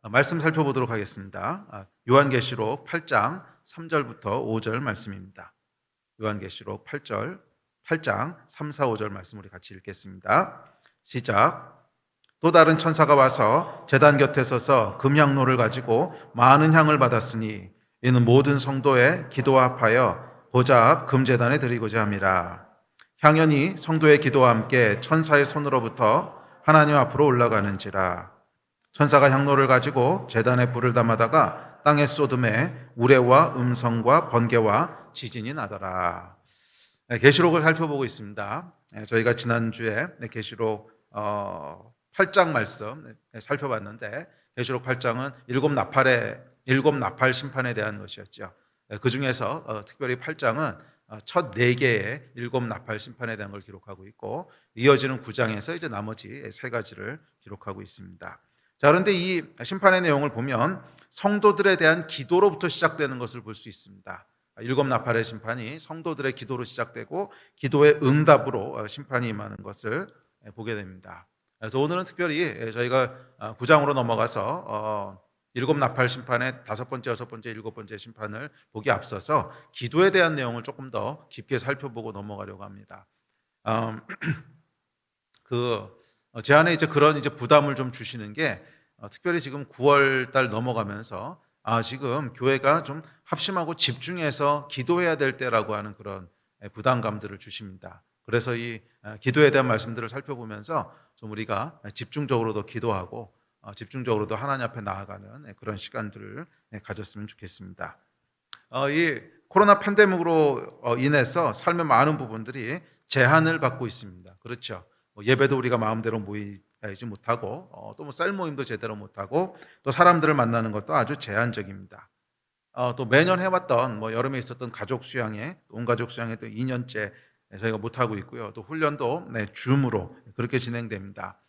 말씀 살펴보도록 하겠습니다. 요한계시록 8장 3절부터 5절 말씀입니다. 요한계시록 8장 3, 4, 5절 말씀 우리 같이 읽겠습니다. 시작. 또 다른 천사가 와서 제단 곁에 서서 금향로를 가지고 많은 향을 받았으니 이는 모든 성도의 기도와 합하여 보좌 앞 금제단에 드리고자 함이라. 향연이 성도의 기도와 함께 천사의 손으로부터 하나님 앞으로 올라가는지라. 천사가 향로를 가지고 제단에 불을 담아다가 땅에 쏟음에 우레와 음성과 번개와 지진이 나더라. 계시록을 살펴보고 있습니다. 저희가 지난주에 계시록 8장 말씀 살펴봤는데, 계시록 8장은 일곱 나팔 심판에 대한 것이었죠. 그 중에서 특별히 8장은 첫 4개의 일곱 나팔 심판에 대한 걸 기록하고 있고, 이어지는 9장에서 이제 나머지 3가지를 기록하고 있습니다. 자, 그런데 이 심판의 내용을 보면 성도들에 대한 기도로부터 시작되는 것을 볼 수 있습니다. 일곱 나팔의 심판이 성도들의 기도로 시작되고 기도의 응답으로 심판이 임하는 것을 보게 됩니다. 그래서 오늘은 특별히 저희가 9장으로 넘어가서 일곱 나팔 심판의 5번째, 6번째, 7번째 심판을 보기 앞서서 기도에 대한 내용을 조금 더 깊게 살펴보고 넘어가려고 합니다. 제 안에 이제 그런 부담을 좀 주시는 게, 특별히 지금 9월 달 넘어가면서 지금 교회가 좀 합심하고 집중해서 기도해야 될 때라고 하는 그런 부담감들을 주십니다. 그래서 이 기도에 대한 말씀들을 살펴보면서 좀 우리가 집중적으로도 기도하고 집중적으로도 하나님 앞에 나아가는 그런 시간들을 가졌으면 좋겠습니다. 이 코로나 팬데믹으로 인해서 삶의 많은 부분들이 제한을 받고 있습니다. 그렇죠. 예배도 우리가 마음대로 모이지 못하고, 또 셀 모임도 제대로 못하고, 또 사람들을 만나는 것도 아주 제한적입니다. 또 매년 해왔던 여름에 있었던 가족 수양회, 온 가족 수양회 또 2년째 저희가 못하고 있고요. 또 훈련도 줌으로 그렇게 진행됩니다.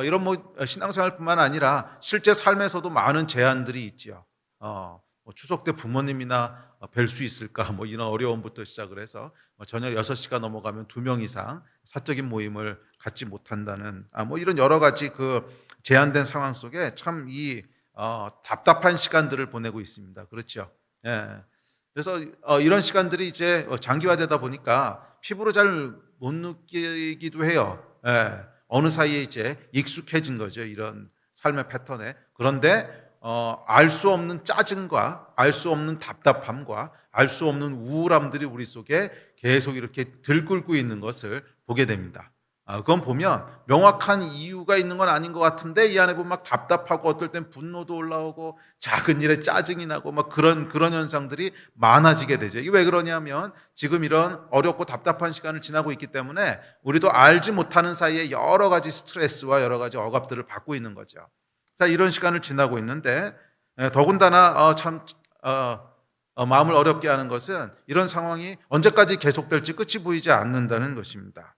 이런 신앙생활뿐만 아니라 실제 삶에서도 많은 제한들이 있죠. 추석 때 부모님이나 뵐 수 있을까, 이런 어려움부터 시작을 해서 저녁 6시가 넘어가면 2명 이상 사적인 모임을 갖지 못한다는 이런 여러 가지 그 제한된 상황 속에 참 답답한 시간들을 보내고 있습니다. 그렇죠? 예. 그래서 이런 시간들이 이제 장기화되다 보니까 피부로 잘 못 느끼기도 해요. 예. 어느 사이에 이제 익숙해진 거죠, 이런 삶의 패턴에. 그런데 알 수 없는 짜증과 알 수 없는 답답함과 알 수 없는 우울함들이 우리 속에 계속 이렇게 들끓고 있는 것을 보게 됩니다. 그건 보면 명확한 이유가 있는 건 아닌 것 같은데 이 안에 보면 막 답답하고 어떨 땐 분노도 올라오고 작은 일에 짜증이 나고 막 그런 현상들이 많아지게 되죠. 이게 왜 그러냐면 지금 이런 어렵고 답답한 시간을 지나고 있기 때문에 우리도 알지 못하는 사이에 여러 가지 스트레스와 여러 가지 억압들을 받고 있는 거죠. 자, 이런 시간을 지나고 있는데 더군다나 마음을 어렵게 하는 것은 이런 상황이 언제까지 계속될지 끝이 보이지 않는다는 것입니다.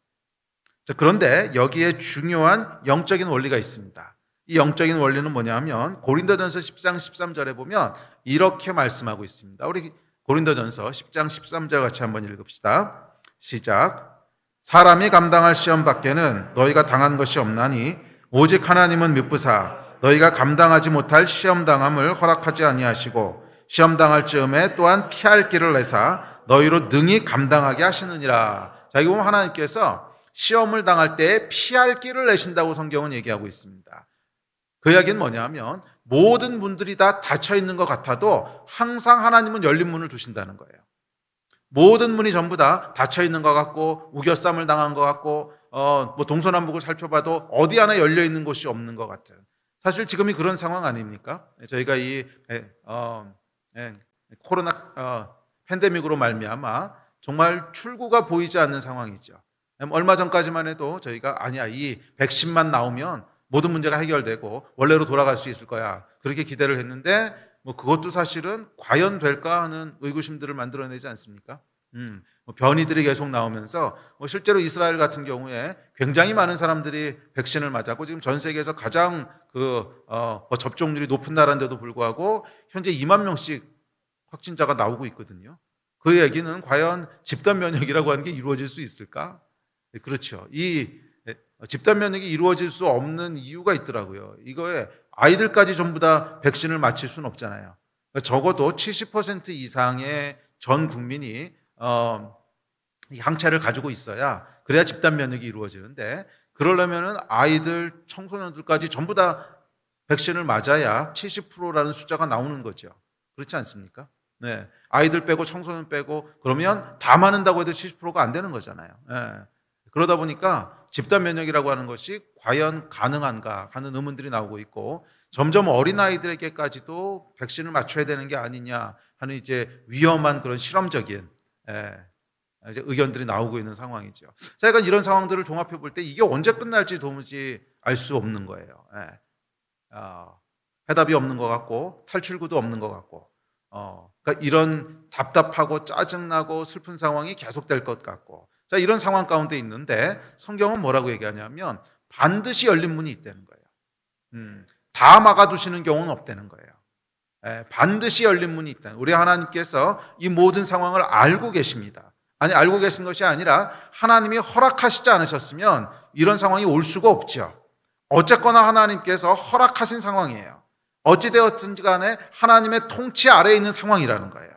자, 그런데 여기에 중요한 영적인 원리가 있습니다. 이 영적인 원리는 뭐냐면 고린도전서 10장 13절에 보면 이렇게 말씀하고 있습니다. 우리 고린도전서 10장 13절 같이 한번 읽읍시다. 시작. 사람이 감당할 시험 밖에는 너희가 당한 것이 없나니 오직 하나님은 미쁘사 너희가 감당하지 못할 시험 당함을 허락하지 아니하시고 시험 당할 즈음에 또한 피할 길을 내사 너희로 능히 감당하게 하시느니라. 자, 이거 보면 하나님께서 시험을 당할 때 피할 길을 내신다고 성경은 얘기하고 있습니다. 그 이야기는 뭐냐면 모든 문들이 다 닫혀 있는 것 같아도 항상 하나님은 열린 문을 두신다는 거예요. 모든 문이 전부 다 닫혀 있는 것 같고 우겨쌈을 당한 것 같고 동서남북을 살펴봐도 어디 하나 열려 있는 곳이 없는 것 같은, 사실 지금이 그런 상황 아닙니까? 저희가 이 코로나 팬데믹으로 말미암아 정말 출구가 보이지 않는 상황이죠. 얼마 전까지만 해도 저희가 이 백신만 나오면 모든 문제가 해결되고 원래로 돌아갈 수 있을 거야, 그렇게 기대를 했는데 그것도 사실은 과연 될까 하는 의구심들을 만들어내지 않습니까? 변이들이 계속 나오면서 실제로 이스라엘 같은 경우에 굉장히 많은 사람들이 백신을 맞았고 지금 전 세계에서 가장 접종률이 높은 나라인데도 불구하고 현재 2만 명씩 확진자가 나오고 있거든요. 그 얘기는 과연 집단 면역이라고 하는 게 이루어질 수 있을까? 그렇죠. 이 집단 면역이 이루어질 수 없는 이유가 있더라고요. 이거에 아이들까지 전부 다 백신을 맞힐 수는 없잖아요. 적어도 70% 이상의 전 국민이 이 항체를 가지고 있어야 그래야 집단 면역이 이루어지는데, 그러려면은 아이들, 청소년들까지 전부 다 백신을 맞아야 70%라는 숫자가 나오는 거죠. 그렇지 않습니까? 네. 아이들 빼고 청소년 빼고 그러면 다 맞는다고 해도 70%가 안 되는 거잖아요. 네. 그러다 보니까 집단 면역이라고 하는 것이 과연 가능한가 하는 의문들이 나오고 있고, 점점 어린아이들에게까지도 백신을 맞춰야 되는 게 아니냐 하는 이제 위험한 그런 실험적인 이제 의견들이 나오고 있는 상황이죠. 제가 이런 상황들을 종합해 볼 때 이게 언제 끝날지 도무지 알 수 없는 거예요. 해답이 없는 것 같고 탈출구도 없는 것 같고, 그러니까 이런 답답하고 짜증나고 슬픈 상황이 계속될 것 같고, 자, 이런 상황 가운데 있는데 성경은 뭐라고 얘기하냐면 반드시 열린 문이 있다는 거예요. 다 막아두시는 경우는 없다는 거예요. 반드시 열린 문이 있다. 우리 하나님께서 이 모든 상황을 알고 계십니다. 아니, 알고 계신 것이 아니라 하나님이 허락하시지 않으셨으면 이런 상황이 올 수가 없죠. 어쨌거나 하나님께서 허락하신 상황이에요. 어찌되었든지 간에 하나님의 통치 아래에 있는 상황이라는 거예요.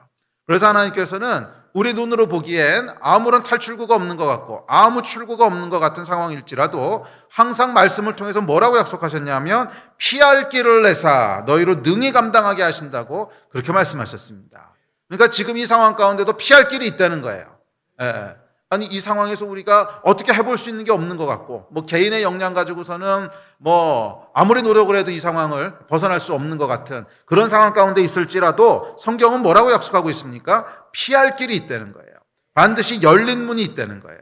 그래서 하나님께서는 우리 눈으로 보기엔 아무런 탈출구가 없는 것 같고 아무 출구가 없는 것 같은 상황일지라도 항상 말씀을 통해서 뭐라고 약속하셨냐면 피할 길을 내사 너희로 능히 감당하게 하신다고 그렇게 말씀하셨습니다. 그러니까 지금 이 상황 가운데도 피할 길이 있다는 거예요. 아니, 이 상황에서 우리가 어떻게 해볼 수 있는 게 없는 것 같고, 뭐 개인의 역량 가지고서는 뭐 아무리 노력을 해도 이 상황을 벗어날 수 없는 것 같은 그런 상황 가운데 있을지라도 성경은 뭐라고 약속하고 있습니까? 피할 길이 있다는 거예요. 반드시 열린 문이 있다는 거예요.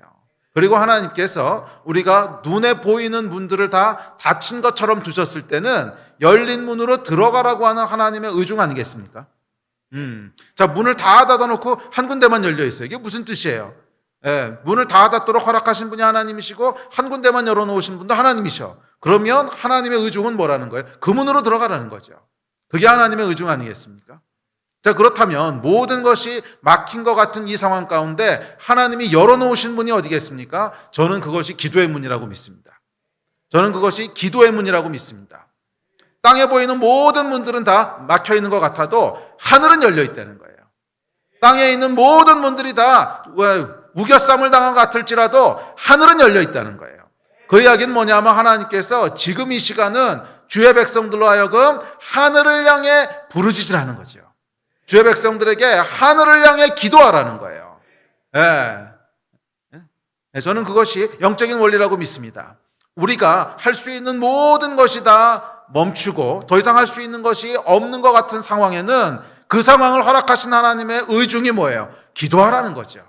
그리고 하나님께서 우리가 눈에 보이는 문들을 다 닫힌 것처럼 두셨을 때는 열린 문으로 들어가라고 하는 하나님의 의중 아니겠습니까? 자, 문을 다 닫아놓고 한 군데만 열려 있어요. 이게 무슨 뜻이에요? 문을 다 닫도록 허락하신 분이 하나님이시고 한 군데만 열어놓으신 분도 하나님이셔. 그러면 하나님의 의중은 뭐라는 거예요? 그 문으로 들어가라는 거죠. 그게 하나님의 의중 아니겠습니까? 자, 그렇다면 모든 것이 막힌 것 같은 이 상황 가운데 하나님이 열어놓으신 문이 어디겠습니까? 저는 그것이 기도의 문이라고 믿습니다. 저는 그것이 기도의 문이라고 믿습니다. 땅에 보이는 모든 문들은 다 막혀 있는 것 같아도 하늘은 열려 있다는 거예요. 땅에 있는 모든 문들이 다 우겨쌈을 당한 것 같을지라도 하늘은 열려 있다는 거예요. 그 이야기는 뭐냐면 하나님께서 지금 이 시간은 주의 백성들로 하여금 하늘을 향해 부르짖으라는 거죠. 주의 백성들에게 하늘을 향해 기도하라는 거예요. 저는 그것이 영적인 원리라고 믿습니다. 우리가 할 수 있는 모든 것이 다 멈추고 더 이상 할 수 있는 것이 없는 것 같은 상황에는 그 상황을 허락하신 하나님의 의중이 뭐예요? 기도하라는 거죠.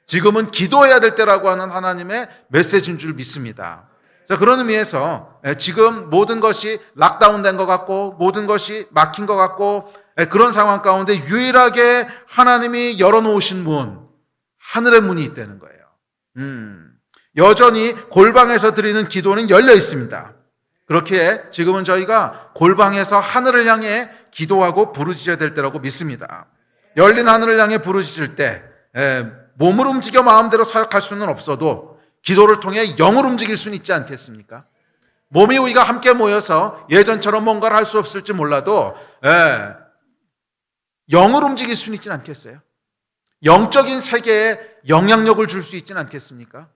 지금은 기도해야 될 때라고 하는 하나님의 메시지인 줄 믿습니다. 자, 그런 의미에서 지금 모든 것이 락다운된 것 같고 모든 것이 막힌 것 같고 그런 상황 가운데 유일하게 하나님이 열어놓으신 문, 하늘의 문이 있다는 거예요. 여전히 골방에서 드리는 기도는 열려 있습니다. 그렇게 지금은 저희가 골방에서 하늘을 향해 기도하고 부르짖어야 될 때라고 믿습니다. 열린 하늘을 향해 부르짖을 때 몸을 움직여 마음대로 사역할 수는 없어도 기도를 통해 영을 움직일 수는 있지 않겠습니까? 몸이 우리가 함께 모여서 예전처럼 뭔가를 할 수 없을지 몰라도 영을 움직일 수는 있지 않겠어요? 영적인 세계에 영향력을 줄 수 있지는 않겠습니까?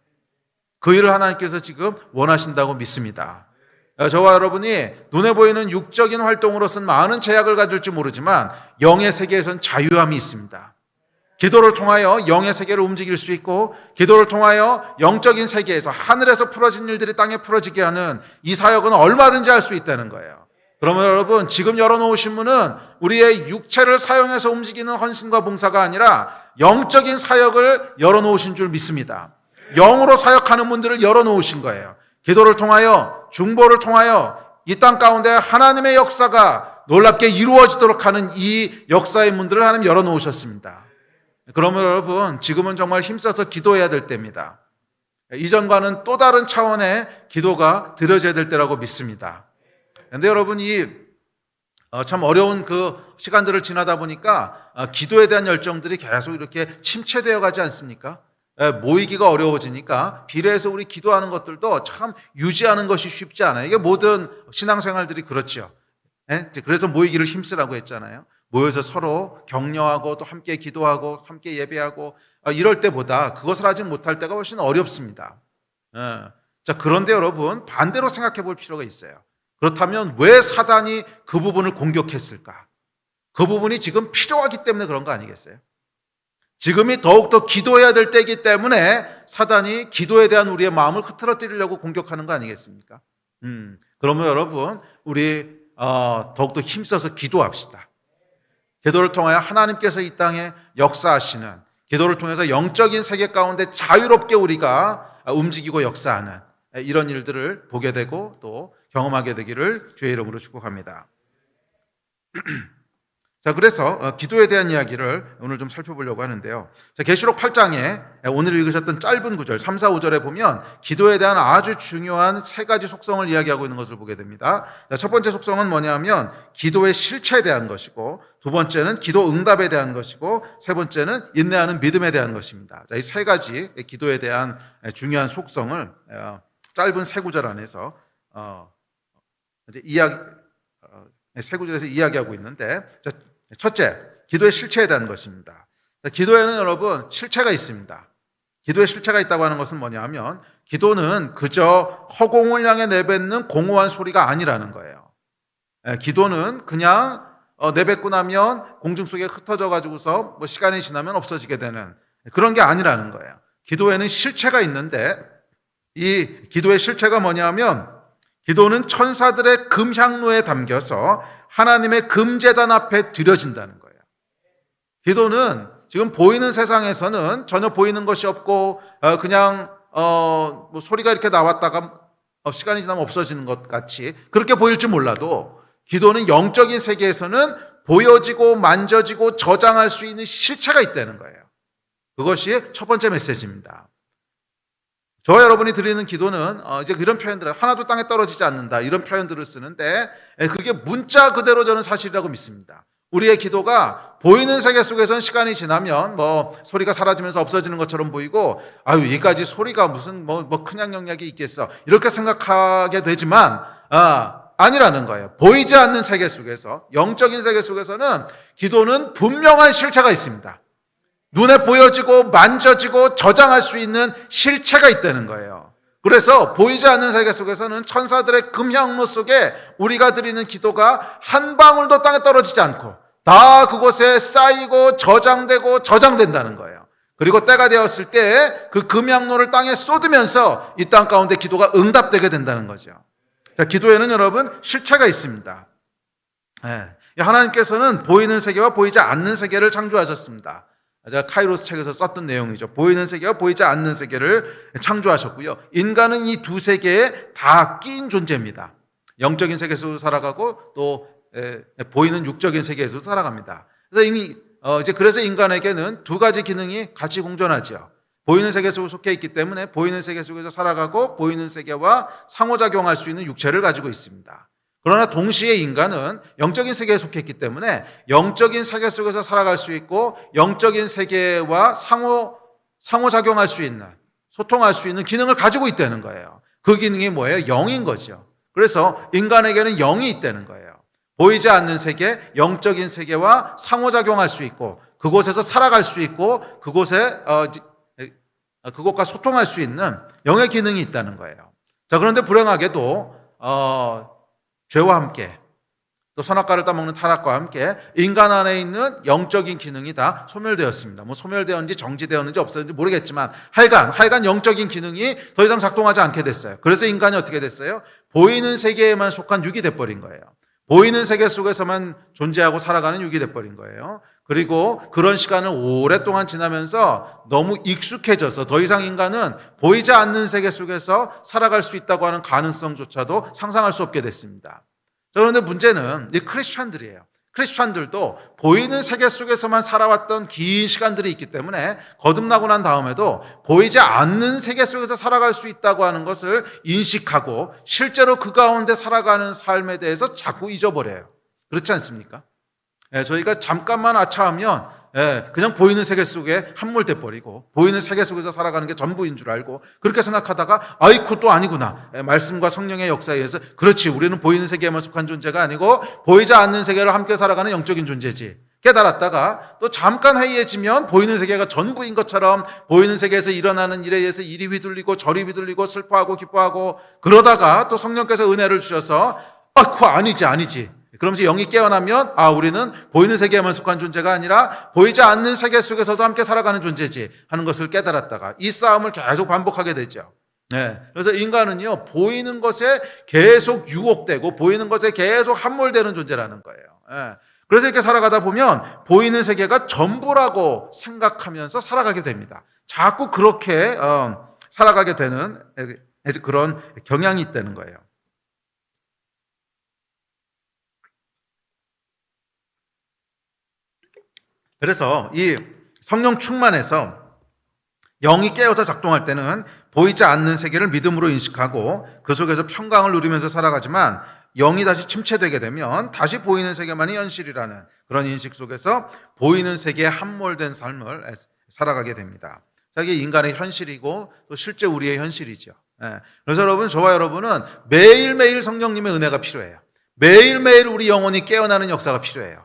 그 일을 하나님께서 지금 원하신다고 믿습니다. 저와 여러분이 눈에 보이는 육적인 활동으로서는 많은 제약을 가질지 모르지만 영의 세계에선 자유함이 있습니다. 기도를 통하여 영의 세계를 움직일 수 있고 기도를 통하여 영적인 세계에서 하늘에서 풀어진 일들이 땅에 풀어지게 하는 이 사역은 얼마든지 할 수 있다는 거예요. 그러면 여러분, 지금 열어놓으신 문은 우리의 육체를 사용해서 움직이는 헌신과 봉사가 아니라 영적인 사역을 열어놓으신 줄 믿습니다. 영으로 사역하는 문들을 열어놓으신 거예요. 기도를 통하여, 중보를 통하여 이 땅 가운데 하나님의 역사가 놀랍게 이루어지도록 하는 이 역사의 문들을 하나님 열어놓으셨습니다. 그러면 여러분, 지금은 정말 힘써서 기도해야 될 때입니다. 이전과는 또 다른 차원의 기도가 드려져야 될 때라고 믿습니다. 그런데 여러분, 참 어려운 그 시간들을 지나다 보니까 기도에 대한 열정들이 계속 이렇게 침체되어 가지 않습니까? 모이기가 어려워지니까 비례해서 우리 기도하는 것들도 참 유지하는 것이 쉽지 않아요. 이게 모든 신앙생활들이 그렇죠. 예? 그래서 모이기를 힘쓰라고 했잖아요. 모여서 서로 격려하고 또 함께 기도하고 함께 예배하고 이럴 때보다 그것을 하지 못할 때가 훨씬 어렵습니다. 예. 자, 그런데 여러분 반대로 생각해 볼 필요가 있어요. 그렇다면 왜 사단이 그 부분을 공격했을까? 그 부분이 지금 필요하기 때문에 그런 거 아니겠어요? 지금이 더욱더 기도해야 될 때이기 때문에 사단이 기도에 대한 우리의 마음을 흐트러뜨리려고 공격하는 거 아니겠습니까? 그러면 여러분 우리 더욱더 힘써서 기도합시다. 기도를 통하여 하나님께서 이 땅에 역사하시는, 기도를 통해서 영적인 세계 가운데 자유롭게 우리가 움직이고 역사하는 이런 일들을 보게 되고 또 경험하게 되기를 주의 이름으로 축복합니다. 자, 그래서 기도에 대한 이야기를 오늘 좀 살펴보려고 하는데요. 자, 계시록 8장에 오늘 읽으셨던 짧은 구절 3, 4, 5절에 보면 기도에 대한 아주 중요한 세 가지 속성을 이야기하고 있는 것을 보게 됩니다. 자, 첫 번째 속성은 뭐냐면 기도의 실체에 대한 것이고, 두 번째는 기도 응답에 대한 것이고, 세 번째는 인내하는 믿음에 대한 것입니다. 자, 이 세 가지 기도에 대한 중요한 속성을 짧은 세 구절 안에서 이제 세 구절에서 이야기하고 있는데, 자, 첫째, 기도의 실체에 대한 것입니다. 기도에는 여러분 실체가 있습니다. 기도의 실체가 있다고 하는 것은 뭐냐 하면 기도는 그저 허공을 향해 내뱉는 공허한 소리가 아니라는 거예요. 기도는 그냥 내뱉고 나면 공중 속에 흩어져 가지고서 뭐 시간이 지나면 없어지게 되는 그런 게 아니라는 거예요. 기도에는 실체가 있는데 이 기도의 실체가 뭐냐 하면 기도는 천사들의 금향로에 담겨서 하나님의 금제단 앞에 드려진다는 거예요. 기도는 지금 보이는 세상에서는 전혀 보이는 것이 없고 그냥 뭐 소리가 이렇게 나왔다가 시간이 지나면 없어지는 것 같이 그렇게 보일지 몰라도 기도는 영적인 세계에서는 보여지고 만져지고 저장할 수 있는 실체가 있다는 거예요. 그것이 첫 번째 메시지입니다. 저와 여러분이 드리는 기도는 이제 이런 표현들, 하나도 땅에 떨어지지 않는다 이런 표현들을 쓰는데 그게 문자 그대로 저는 사실이라고 믿습니다. 우리의 기도가 보이는 세계 속에서는 시간이 지나면 뭐 소리가 사라지면서 없어지는 것처럼 보이고 여기까지 소리가 무슨 뭐 큰 영향력이 있겠어 이렇게 생각하게 되지만 아니라는 거예요. 보이지 않는 세계 속에서, 영적인 세계 속에서는 기도는 분명한 실체가 있습니다. 눈에 보여지고 만져지고 저장할 수 있는 실체가 있다는 거예요. 그래서 보이지 않는 세계 속에서는 천사들의 금향로 속에 우리가 드리는 기도가 한 방울도 땅에 떨어지지 않고 다 그곳에 쌓이고 저장된다는 거예요. 그리고 때가 되었을 때 그 금향로를 땅에 쏟으면서 이 땅 가운데 기도가 응답되게 된다는 거죠. 자, 기도에는 여러분 실체가 있습니다. 하나님께서는 보이는 세계와 보이지 않는 세계를 창조하셨습니다. 제가 카이로스 책에서 썼던 내용이죠. 보이는 세계와 보이지 않는 세계를 창조하셨고요. 인간은 이 두 세계에 다 끼인 존재입니다. 영적인 세계에서도 살아가고 또 보이는 육적인 세계에서도 살아갑니다. 그래서 인간에게는 두 가지 기능이 같이 공존하죠. 보이는 세계 속에 속해 있기 때문에 보이는 세계 속에서 살아가고 보이는 세계와 상호작용할 수 있는 육체를 가지고 있습니다. 그러나 동시에 인간은 영적인 세계에 속해 있기 때문에 영적인 세계 속에서 살아갈 수 있고 영적인 세계와 상호작용할 수 있는, 소통할 수 있는 기능을 가지고 있다는 거예요. 그 기능이 뭐예요? 영인 거죠. 그래서 인간에게는 영이 있다는 거예요. 보이지 않는 세계, 영적인 세계와 상호작용할 수 있고 그곳에서 살아갈 수 있고 그곳과 소통할 수 있는 영의 기능이 있다는 거예요. 자, 그런데 불행하게도 죄와 함께 또 선악과를 따먹는 타락과 함께 인간 안에 있는 영적인 기능이 다 소멸되었습니다. 뭐 소멸되었는지 정지되었는지 없었는지 모르겠지만 하여간 영적인 기능이 더 이상 작동하지 않게 됐어요. 그래서 인간이 어떻게 됐어요? 보이는 세계에만 속한 육이 돼버린 거예요. 보이는 세계 속에서만 존재하고 살아가는 육이 돼버린 거예요. 그리고 그런 시간을 오랫동안 지나면서 너무 익숙해져서 더 이상 인간은 보이지 않는 세계 속에서 살아갈 수 있다고 하는 가능성조차도 상상할 수 없게 됐습니다. 그런데 문제는 이 크리스찬들이에요. 크리스찬들도 보이는 세계 속에서만 살아왔던 긴 시간들이 있기 때문에 거듭나고 난 다음에도 보이지 않는 세계 속에서 살아갈 수 있다고 하는 것을 인식하고 실제로 그 가운데 살아가는 삶에 대해서 자꾸 잊어버려요. 그렇지 않습니까? 저희가 잠깐만 아차하면 예, 그냥 보이는 세계 속에 함몰돼 버리고 보이는 세계 속에서 살아가는 게 전부인 줄 알고 그렇게 생각하다가 아이쿠 또 아니구나. 예, 말씀과 성령의 역사에 의해서 그렇지, 우리는 보이는 세계에만 속한 존재가 아니고 보이지 않는 세계를 함께 살아가는 영적인 존재지. 깨달았다가 또 잠깐 해이해지면 보이는 세계가 전부인 것처럼 보이는 세계에서 일어나는 일에 의해서 이리 휘둘리고 저리 휘둘리고 슬퍼하고 기뻐하고 그러다가 또 성령께서 은혜를 주셔서 아이쿠 아니지. 그러면서 영이 깨어나면 우리는 보이는 세계에만 속한 존재가 아니라 보이지 않는 세계 속에서도 함께 살아가는 존재지 하는 것을 깨달았다가 이 싸움을 계속 반복하게 되죠. 네. 그래서 인간은요, 보이는 것에 계속 유혹되고 보이는 것에 계속 함몰되는 존재라는 거예요. 네. 그래서 이렇게 살아가다 보면 보이는 세계가 전부라고 생각하면서 살아가게 됩니다. 자꾸 그렇게 살아가게 되는 그런 경향이 있다는 거예요. 그래서 이 성령 충만해서 영이 깨어서 작동할 때는 보이지 않는 세계를 믿음으로 인식하고 그 속에서 평강을 누리면서 살아가지만 영이 다시 침체되게 되면 다시 보이는 세계만이 현실이라는 그런 인식 속에서 보이는 세계에 함몰된 삶을 살아가게 됩니다. 자, 이게 인간의 현실이고 또 실제 우리의 현실이죠. 그래서 여러분, 저와 여러분은 매일매일 성령님의 은혜가 필요해요. 매일매일 우리 영혼이 깨어나는 역사가 필요해요.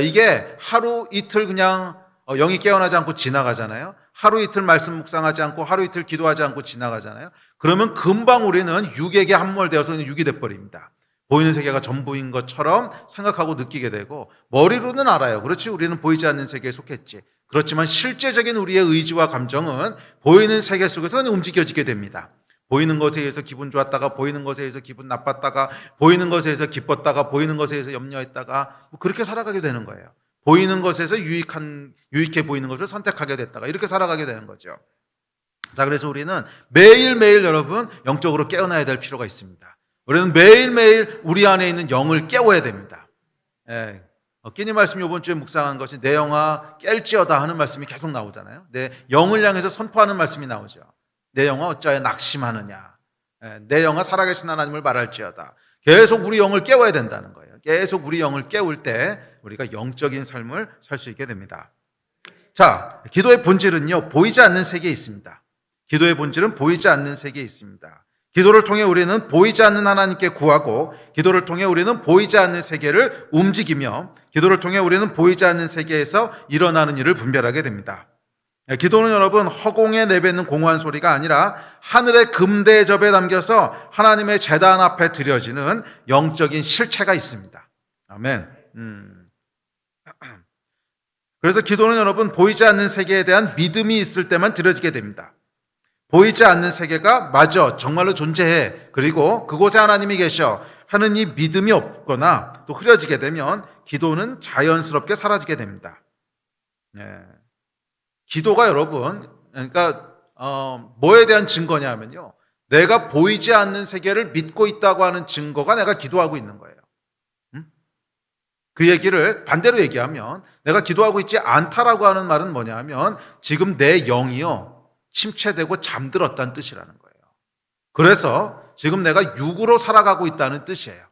이게 하루 이틀 그냥 영이 깨어나지 않고 지나가잖아요. 하루 이틀 말씀 묵상하지 않고 하루 이틀 기도하지 않고 지나가잖아요. 그러면 금방 우리는 육에게 함몰되어서 그냥 육이 돼버립니다. 보이는 세계가 전부인 것처럼 생각하고 느끼게 되고 머리로는 알아요. 그렇지, 우리는 보이지 않는 세계에 속했지. 그렇지만 실제적인 우리의 의지와 감정은 보이는 세계 속에서 움직여지게 됩니다. 보이는 것에 의해서 기분 좋았다가 보이는 것에 의해서 기분 나빴다가 보이는 것에 의해서 기뻤다가 보이는 것에 의해서 염려했다가 그렇게 살아가게 되는 거예요. 보이는 것에서 유익해 보이는 것을 선택하게 됐다가 이렇게 살아가게 되는 거죠. 자, 그래서 우리는 매일매일 여러분 영적으로 깨어나야 될 필요가 있습니다. 우리는 매일매일 우리 안에 있는 영을 깨워야 됩니다. 끼니 말씀 이번 주에 묵상한 것이 내 영아 깰지어다 하는 말씀이 계속 나오잖아요. 내 영을 향해서 선포하는 말씀이 나오죠. 내 영아 어찌하여 낙심하느냐. 내 영아 살아계신 하나님을 말할지어다. 계속 우리 영을 깨워야 된다는 거예요. 계속 우리 영을 깨울 때 우리가 영적인 삶을 살 수 있게 됩니다. 자, 기도의 본질은요, 보이지 않는 세계에 있습니다. 기도의 본질은 보이지 않는 세계에 있습니다. 기도를 통해 우리는 보이지 않는 하나님께 구하고 기도를 통해 우리는 보이지 않는 세계를 움직이며 기도를 통해 우리는 보이지 않는 세계에서 일어나는 일을 분별하게 됩니다. 기도는 여러분 허공에 내뱉는 공허한 소리가 아니라 하늘의 금대접에 담겨서 하나님의 제단 앞에 드려지는 영적인 실체가 있습니다. 아멘. 그래서 기도는 여러분 보이지 않는 세계에 대한 믿음이 있을 때만 드려지게 됩니다. 보이지 않는 세계가 맞아, 정말로 존재해, 그리고 그곳에 하나님이 계셔 하는 이 믿음이 없거나 또 흐려지게 되면 기도는 자연스럽게 사라지게 됩니다. 기도가 여러분, 그러니까 뭐에 대한 증거냐 하면요, 내가 보이지 않는 세계를 믿고 있다고 하는 증거가 내가 기도하고 있는 거예요. 그 얘기를 반대로 얘기하면 내가 기도하고 있지 않다라고 하는 말은 뭐냐 하면 지금 내 영이요 침체되고 잠들었다는 뜻이라는 거예요. 그래서 지금 내가 육으로 살아가고 있다는 뜻이에요.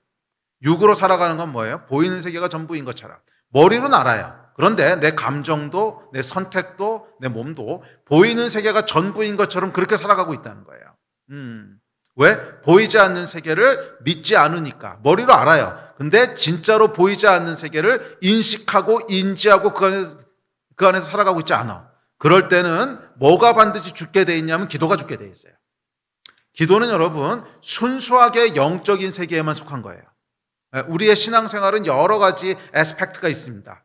육으로 살아가는 건 뭐예요? 보이는 세계가 전부인 것처럼 머리로는 알아요. 그런데 내 감정도 내 선택도 내 몸도 보이는 세계가 전부인 것처럼 그렇게 살아가고 있다는 거예요. 왜? 보이지 않는 세계를 믿지 않으니까. 머리로 알아요. 근데 진짜로 보이지 않는 세계를 인식하고 인지하고 그 안에서 살아가고 있지 않아. 그럴 때는 뭐가 반드시 죽게 돼 있냐면 기도가 죽게 돼 있어요. 기도는 여러분 순수하게 영적인 세계에만 속한 거예요. 우리의 신앙생활은 여러 가지 애스펙트가 있습니다.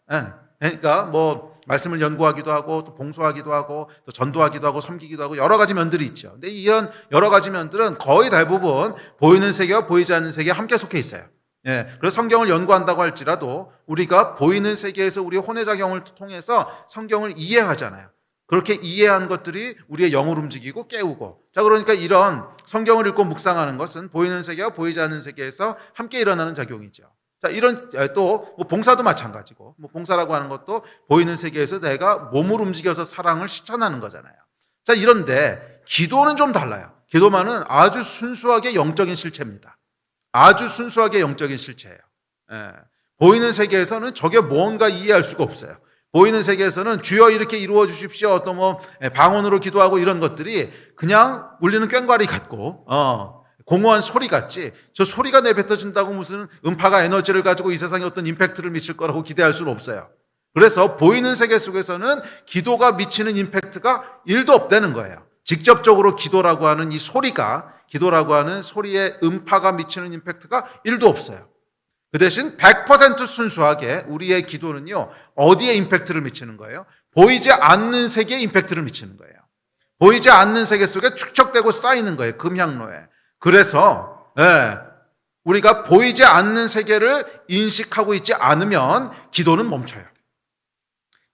그러니까 뭐 말씀을 연구하기도 하고 또 봉사하기도 하고 또 전도하기도 하고 섬기기도 하고 여러 가지 면들이 있죠. 근데 이런 여러 가지 면들은 거의 대부분 보이는 세계와 보이지 않는 세계에 함께 속해 있어요. 그래서 성경을 연구한다고 할지라도 우리가 보이는 세계에서 우리 혼외작용을 통해서 성경을 이해하잖아요. 그렇게 이해한 것들이 우리의 영을 움직이고 깨우고. 자, 그러니까 이런 성경을 읽고 묵상하는 것은 보이는 세계와 보이지 않는 세계에서 함께 일어나는 작용이죠. 자, 이런 또 봉사도 마찬가지고, 봉사라고 하는 것도 보이는 세계에서 내가 몸을 움직여서 사랑을 실천하는 거잖아요. 자, 이런데 기도는 좀 달라요. 기도만은 아주 순수하게 영적인 실체입니다. 아주 순수하게 영적인 실체예요. 보이는 세계에서는 저게 뭔가 이해할 수가 없어요. 보이는 세계에서는 주여 이렇게 이루어 주십시오. 어떤 뭐 방언으로 기도하고 이런 것들이 그냥 울리는 꽹과리 같고 공허한 소리 같지, 저 소리가 내뱉어진다고 무슨 음파가 에너지를 가지고 이 세상에 어떤 임팩트를 미칠 거라고 기대할 수는 없어요. 그래서 보이는 세계 속에서는 기도가 미치는 임팩트가 1도 없다는 거예요. 직접적으로 기도라고 하는 이 소리가, 기도라고 하는 소리의 음파가 미치는 임팩트가 1도 없어요. 그 대신 100% 순수하게 우리의 기도는요, 어디에 임팩트를 미치는 거예요? 보이지 않는 세계에 임팩트를 미치는 거예요. 보이지 않는 세계 속에 축적되고 쌓이는 거예요. 금향로에. 그래서 우리가 보이지 않는 세계를 인식하고 있지 않으면 기도는 멈춰요.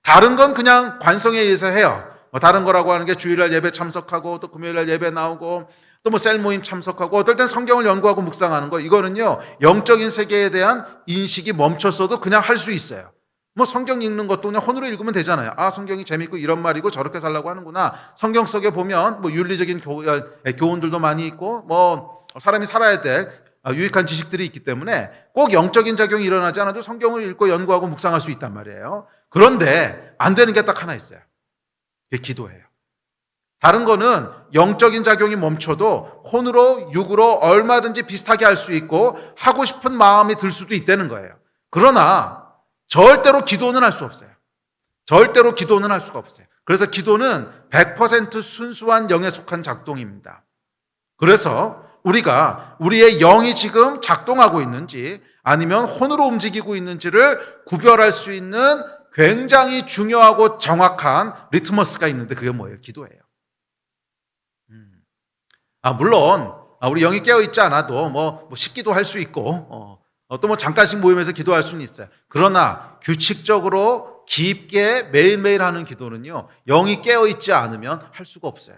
다른 건 그냥 관성에 의해서 해요. 다른 거라고 하는 게 주일날 예배 참석하고 또 금요일날 예배 나오고 또 뭐 셀 모임 참석하고 어떨 땐 성경을 연구하고 묵상하는 거, 이거는요 영적인 세계에 대한 인식이 멈췄어도 그냥 할 수 있어요. 뭐 성경 읽는 것도 그냥 혼으로 읽으면 되잖아요. 아, 성경이 재밌고 이런 말이고 저렇게 살라고 하는구나. 성경 속에 보면 뭐 윤리적인 교훈들도 많이 있고 뭐 사람이 살아야 될 유익한 지식들이 있기 때문에 꼭 영적인 작용이 일어나지 않아도 성경을 읽고 연구하고 묵상할 수 있단 말이에요. 그런데 안 되는 게 딱 하나 있어요. 그게 기도예요. 다른 거는 영적인 작용이 멈춰도 혼으로 육으로 얼마든지 비슷하게 할 수 있고 하고 싶은 마음이 들 수도 있다는 거예요. 그러나 절대로 기도는 할 수 없어요. 절대로 기도는 할 수가 없어요. 그래서 기도는 100% 순수한 영에 속한 작동입니다. 그래서 우리가 우리의 영이 지금 작동하고 있는지 아니면 혼으로 움직이고 있는지를 구별할 수 있는 굉장히 중요하고 정확한 리트머스가 있는데 그게 뭐예요? 기도예요. 물론 우리 영이 깨어있지 않아도 뭐 식기도 할 수 있고 또 뭐 잠깐씩 모임에서 기도할 수는 있어요. 그러나 규칙적으로 깊게 매일매일 하는 기도는요, 영이 깨어있지 않으면 할 수가 없어요.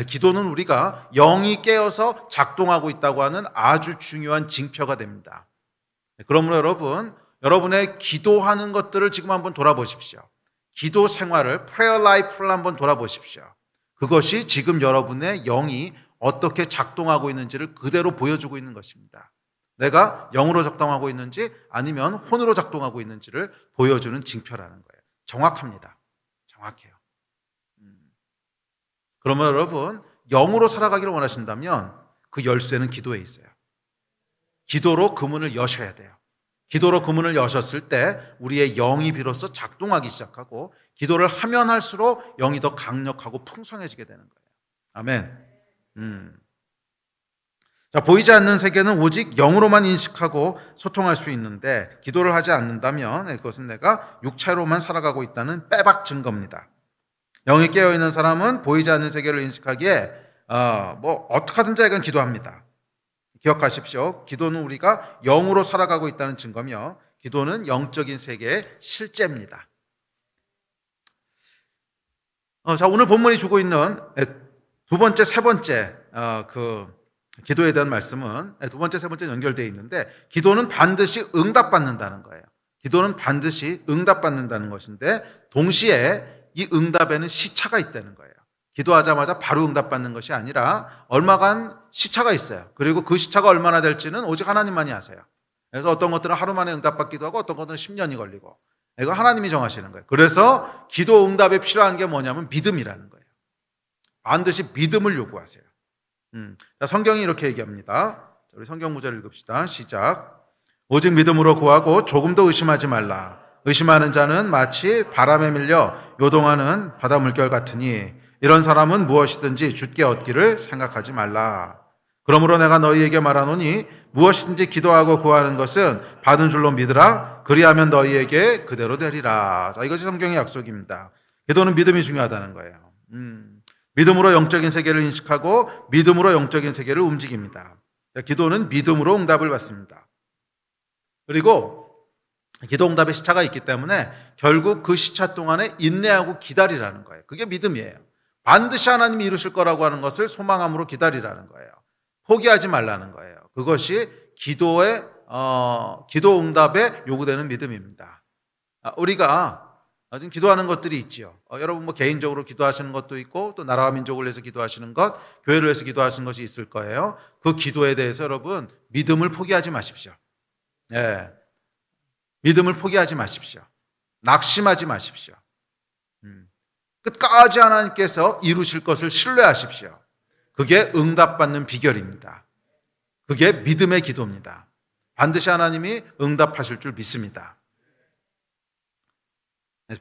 기도는 우리가 영이 깨어서 작동하고 있다고 하는 아주 중요한 징표가 됩니다. 그러므로 여러분의 기도하는 것들을 지금 한번 돌아보십시오. 기도 생활을, prayer life를 한번 돌아보십시오. 그것이 지금 여러분의 영이 어떻게 작동하고 있는지를 그대로 보여주고 있는 것입니다. 내가 영으로 작동하고 있는지 아니면 혼으로 작동하고 있는지를 보여주는 징표라는 거예요. 정확합니다. 정확해요. 그러면 여러분, 영으로 살아가기를 원하신다면 그 열쇠는 기도에 있어요. 기도로 그 문을 여셔야 돼요. 기도로 그 문을 여셨을 때 우리의 영이 비로소 작동하기 시작하고 기도를 하면 할수록 영이 더 강력하고 풍성해지게 되는 거예요. 아멘. 자, 보이지 않는 세계는 오직 영으로만 인식하고 소통할 수 있는데 기도를 하지 않는다면 그것은 내가 육체로만 살아가고 있다는 빼박 증거입니다. 영이 깨어있는 사람은 보이지 않는 세계를 인식하기에 어떻게 하든지 하여간 기도합니다. 기억하십시오. 기도는 우리가 영으로 살아가고 있다는 증거며 기도는 영적인 세계의 실제입니다. 자, 오늘 본문이 주고 있는 두 번째, 세 번째 그 기도에 대한 말씀은 두 번째, 세 번째 연결되어 있는데 기도는 반드시 응답받는다는 거예요. 기도는 반드시 응답받는다는 것인데 동시에 이 응답에는 시차가 있다는 거예요. 기도하자마자 바로 응답받는 것이 아니라 얼마간 시차가 있어요. 그리고 그 시차가 얼마나 될지는 오직 하나님만이 아세요. 그래서 어떤 것들은 하루 만에 응답받기도 하고 어떤 것들은 10년이 걸리고 이거 하나님이 정하시는 거예요. 그래서 기도 응답에 필요한 게 뭐냐면 믿음이라는 거예요. 반드시 믿음을 요구하세요. 자, 성경이 이렇게 얘기합니다. 우리 성경 구절을 읽읍시다. 시작. 오직 믿음으로 구하고 조금도 의심하지 말라. 의심하는 자는 마치 바람에 밀려 요동하는 바다 물결 같으니 이런 사람은 무엇이든지 주께 얻기를 생각하지 말라. 그러므로 내가 너희에게 말하노니 무엇이든지 기도하고 구하는 것은 받은 줄로 믿으라. 그리하면 너희에게 그대로 되리라. 자, 이것이 성경의 약속입니다. 기도는 믿음이 중요하다는 거예요. 믿음으로 영적인 세계를 인식하고 믿음으로 영적인 세계를 움직입니다. 자, 기도는 믿음으로 응답을 받습니다. 그리고 기도 응답의 시차가 있기 때문에 결국 그 시차 동안에 인내하고 기다리라는 거예요. 그게 믿음이에요. 반드시 하나님이 이루실 거라고 하는 것을 소망함으로 기다리라는 거예요. 포기하지 말라는 거예요. 그것이 기도 응답에 요구되는 믿음입니다. 우리가 지금 기도하는 것들이 있지요. 여러분 뭐 개인적으로 기도하시는 것도 있고 또 나라와 민족을 위해서 기도하시는 것, 교회를 위해서 기도하시는 것이 있을 거예요. 그 기도에 대해서 여러분 믿음을 포기하지 마십시오. 예. 믿음을 포기하지 마십시오. 낙심하지 마십시오. 끝까지 하나님께서 이루실 것을 신뢰하십시오. 그게 응답받는 비결입니다. 그게 믿음의 기도입니다. 반드시 하나님이 응답하실 줄 믿습니다.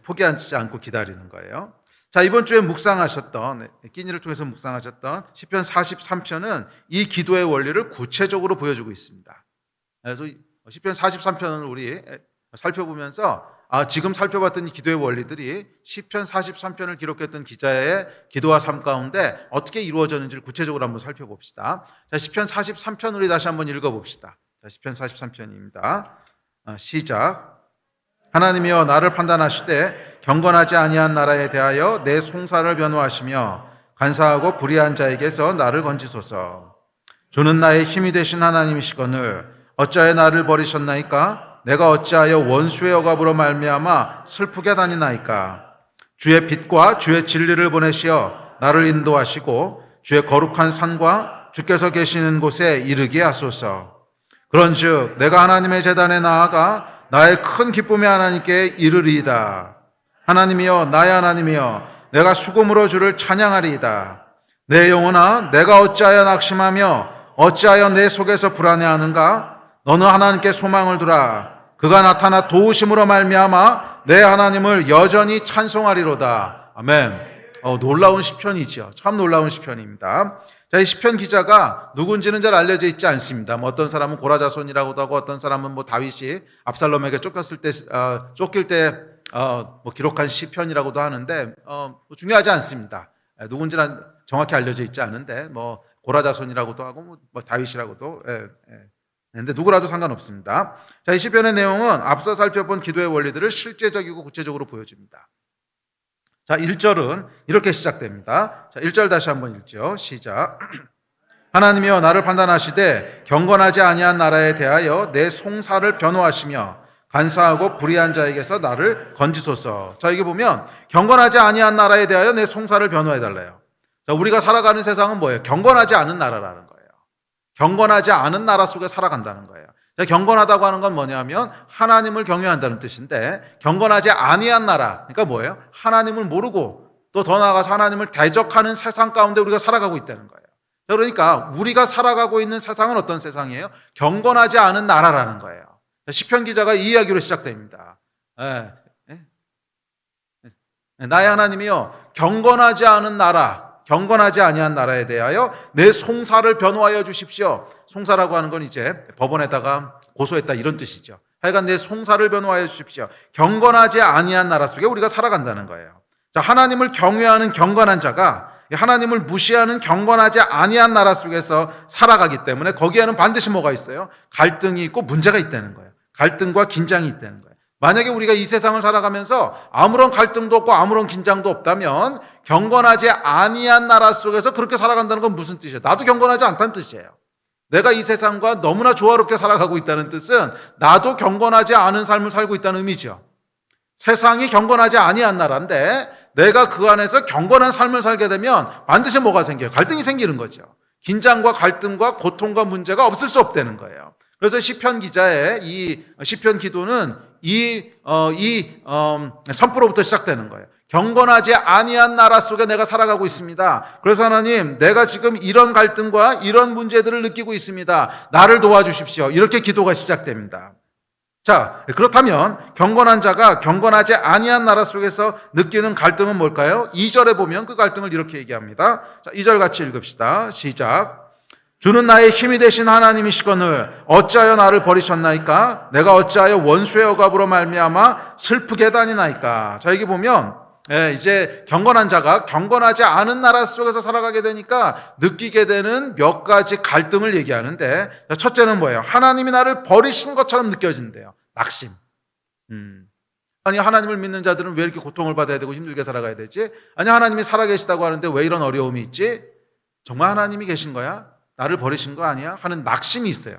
포기하지 않고 기다리는 거예요. 자, 이번 주에 묵상하셨던, 끼니를 통해서 묵상하셨던 시편 43편은 이 기도의 원리를 구체적으로 보여주고 있습니다. 그래서 시편 43편을 우리 살펴보면서 지금 살펴봤던 이 기도의 원리들이 시편 43편을 기록했던 기자의 기도와 삶 가운데 어떻게 이루어졌는지를 구체적으로 한번 살펴봅시다. 자, 시편 43편 우리 다시 한번 읽어봅시다. 자, 시편 43편입니다. 시작. 하나님이여 나를 판단하시되 경건하지 아니한 나라에 대하여 내 송사를 변호하시며 간사하고 불의한 자에게서 나를 건지소서. 주는 나의 힘이 되신 하나님이시거늘 어찌하여 나를 버리셨나이까? 내가 어찌하여 원수의 억압으로 말미암아 슬프게 다니나이까? 주의 빛과 주의 진리를 보내시어 나를 인도하시고 주의 거룩한 산과 주께서 계시는 곳에 이르게 하소서. 그런즉 내가 하나님의 제단에 나아가 나의 큰 기쁨의 하나님께 이르리이다. 하나님이여 나의 하나님이여 내가 수금으로 주를 찬양하리이다. 내 영혼아 내가 어찌하여 낙심하며 어찌하여 내 속에서 불안해하는가? 너는 하나님께 소망을 두라. 그가 나타나 도우심으로 말미암아 내 하나님을 여전히 찬송하리로다. 아멘. 놀라운 시편이죠. 참 놀라운 시편입니다. 자, 이 시편 기자가 누군지는 잘 알려져 있지 않습니다. 어떤 사람은 고라자손이라고도 하고 어떤 사람은 다윗이 압살롬에게 쫓길 때 기록한 시편이라고도 하는데 중요하지 않습니다. 누군지는 정확히 알려져 있지 않은데 고라자손이라고도 하고 다윗이라고도 근데 누구라도 상관없습니다. 자, 이 시편의 내용은 앞서 살펴본 기도의 원리들을 실제적이고 구체적으로 보여줍니다. 자, 1절은 이렇게 시작됩니다. 자, 1절 다시 한번 읽죠. 시작. 하나님이여 나를 판단하시되 경건하지 아니한 나라에 대하여 내 송사를 변호하시며 간사하고 불의한 자에게서 나를 건지소서. 자, 이게 보면 경건하지 아니한 나라에 대하여 내 송사를 변호해달래요. 자, 우리가 살아가는 세상은 뭐예요? 경건하지 않은 나라라는 거예요. 경건하지 않은 나라 속에 살아간다는 거예요. 경건하다고 하는 건 뭐냐면 하나님을 경외한다는 뜻인데 경건하지 아니한 나라, 그러니까 뭐예요? 하나님을 모르고 또 더 나아가서 하나님을 대적하는 세상 가운데 우리가 살아가고 있다는 거예요. 그러니까 우리가 살아가고 있는 세상은 어떤 세상이에요? 경건하지 않은 나라라는 거예요. 시편 기자가 이 이야기로 시작됩니다. 나의 하나님이여 경건하지 않은 나라, 경건하지 아니한 나라에 대하여 내 송사를 변호하여 주십시오. 송사라고 하는 건 이제 법원에다가 고소했다 이런 뜻이죠. 하여간 내 송사를 변호하여 주십시오. 경건하지 아니한 나라 속에 우리가 살아간다는 거예요. 자, 하나님을 경외하는 경건한 자가 하나님을 무시하는 경건하지 아니한 나라 속에서 살아가기 때문에 거기에는 반드시 뭐가 있어요? 갈등이 있고 문제가 있다는 거예요. 갈등과 긴장이 있다는 거예요. 만약에 우리가 이 세상을 살아가면서 아무런 갈등도 없고 아무런 긴장도 없다면 경건하지 아니한 나라 속에서 그렇게 살아간다는 건 무슨 뜻이에요? 나도 경건하지 않다는 뜻이에요. 내가 이 세상과 너무나 조화롭게 살아가고 있다는 뜻은 나도 경건하지 않은 삶을 살고 있다는 의미죠. 세상이 경건하지 아니한 나라인데 내가 그 안에서 경건한 삶을 살게 되면 반드시 뭐가 생겨요? 갈등이 생기는 거죠. 긴장과 갈등과 고통과 문제가 없을 수 없다는 거예요. 그래서 시편 기자의 이 시편 기도는 이 선포로부터 시작되는 거예요. 경건하지 아니한 나라 속에 내가 살아가고 있습니다. 그래서 하나님, 내가 지금 이런 갈등과 이런 문제들을 느끼고 있습니다. 나를 도와주십시오. 이렇게 기도가 시작됩니다. 자, 그렇다면 경건한 자가 경건하지 아니한 나라 속에서 느끼는 갈등은 뭘까요? 2절에 보면 그 갈등을 이렇게 얘기합니다. 자, 2절 같이 읽읍시다. 시작. 주는 나의 힘이 되신 하나님이시거늘 어찌하여 나를 버리셨나이까? 내가 어찌하여 원수의 억압으로 말미암아 슬프게 다니나이까? 자, 여기 보면 이제 경건한 자가 경건하지 않은 나라 속에서 살아가게 되니까 느끼게 되는 몇 가지 갈등을 얘기하는데, 첫째는 뭐예요? 하나님이 나를 버리신 것처럼 느껴진대요. 낙심. 아니, 하나님을 믿는 자들은 왜 이렇게 고통을 받아야 되고 힘들게 살아가야 되지? 아니, 하나님이 살아계시다고 하는데 왜 이런 어려움이 있지? 정말 하나님이 계신 거야? 나를 버리신 거 아니야? 하는 낙심이 있어요.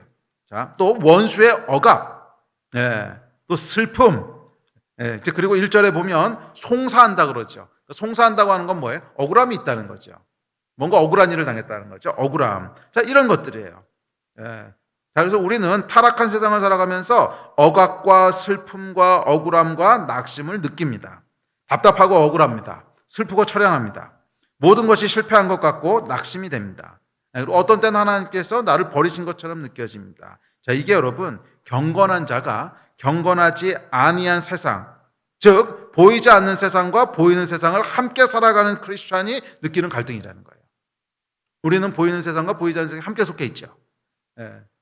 자, 또 원수의 억압, 또 슬픔, 그리고 1절에 보면 송사한다 그러죠. 송사한다고 하는 건 뭐예요? 억울함이 있다는 거죠. 뭔가 억울한 일을 당했다는 거죠. 억울함. 자, 이런 것들이에요. 자, 그래서 우리는 타락한 세상을 살아가면서 억압과 슬픔과 억울함과 낙심을 느낍니다. 답답하고 억울합니다. 슬프고 처량합니다. 모든 것이 실패한 것 같고 낙심이 됩니다. 그리고 어떤 때는 하나님께서 나를 버리신 것처럼 느껴집니다. 자, 이게 여러분 경건한 자가 경건하지 아니한 세상, 즉 보이지 않는 세상과 보이는 세상을 함께 살아가는 크리스찬이 느끼는 갈등이라는 거예요. 우리는 보이는 세상과 보이지 않는 세상에 함께 속해 있죠.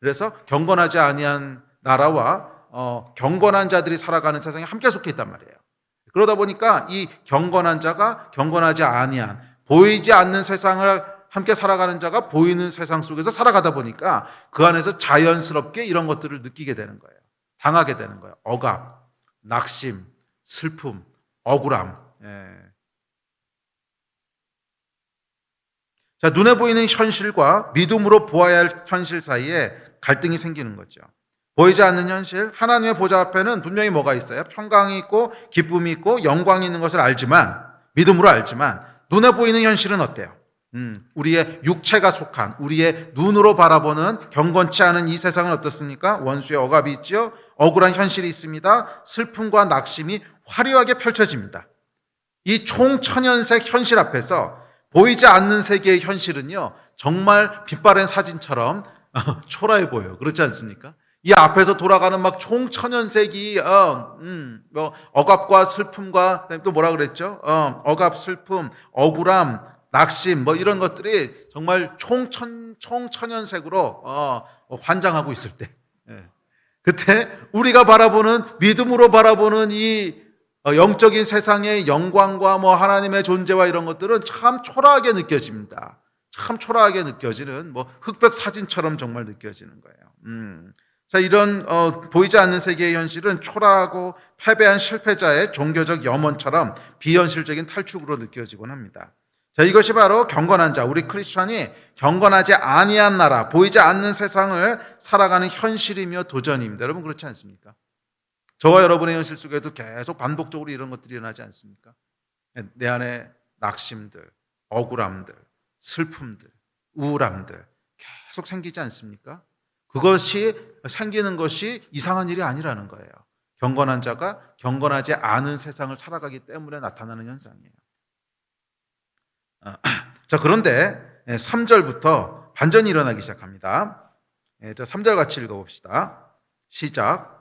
그래서 경건하지 아니한 나라와 경건한 자들이 살아가는 세상에 함께 속해 있단 말이에요. 그러다 보니까 이 경건한 자가 경건하지 아니한 보이지 않는 세상을 함께 살아가는 자가 보이는 세상 속에서 살아가다 보니까 그 안에서 자연스럽게 이런 것들을 느끼게 되는 거예요. 당하게 되는 거예요. 억압, 낙심, 슬픔, 억울함. 자, 눈에 보이는 현실과 믿음으로 보아야 할 현실 사이에 갈등이 생기는 거죠. 보이지 않는 현실, 하나님의 보좌 앞에는 분명히 뭐가 있어요? 평강이 있고 기쁨이 있고 영광이 있는 것을 알지만, 믿음으로 알지만 눈에 보이는 현실은 어때요? 우리의 육체가 속한, 우리의 눈으로 바라보는 경건치 않은 이 세상은 어떻습니까? 원수의 억압이 있죠. 억울한 현실이 있습니다. 슬픔과 낙심이 화려하게 펼쳐집니다. 이 총천연색 현실 앞에서 보이지 않는 세계의 현실은요, 정말 빛바랜 사진처럼 초라해 보여요. 그렇지 않습니까? 이 앞에서 돌아가는 막 총천연색이 억압과 슬픔과 또 뭐라 그랬죠? 억압, 슬픔, 억울함, 낙심 뭐 이런 것들이 정말 총천연색으로 환장하고 있을 때, 그때 우리가 바라보는, 믿음으로 바라보는 이 영적인 세상의 영광과 뭐 하나님의 존재와 이런 것들은 참 초라하게 느껴집니다. 참 초라하게 느껴지는 뭐 흑백 사진처럼 정말 느껴지는 거예요. 자, 이런 보이지 않는 세계의 현실은 초라하고 패배한 실패자의 종교적 염원처럼 비현실적인 탈출구로 느껴지곤 합니다. 자, 이것이 바로 경건한 자, 우리 크리스천이 경건하지 아니한 나라, 보이지 않는 세상을 살아가는 현실이며 도전입니다. 여러분 그렇지 않습니까? 저와 여러분의 현실 속에도 계속 반복적으로 이런 것들이 일어나지 않습니까? 내 안에 낙심들, 억울함들, 슬픔들, 우울함들 계속 생기지 않습니까? 그것이 생기는 것이 이상한 일이 아니라는 거예요. 경건한 자가 경건하지 않은 세상을 살아가기 때문에 나타나는 현상이에요. 자, 그런데 3절부터 반전이 일어나기 시작합니다. 3절 같이 읽어봅시다. 시작.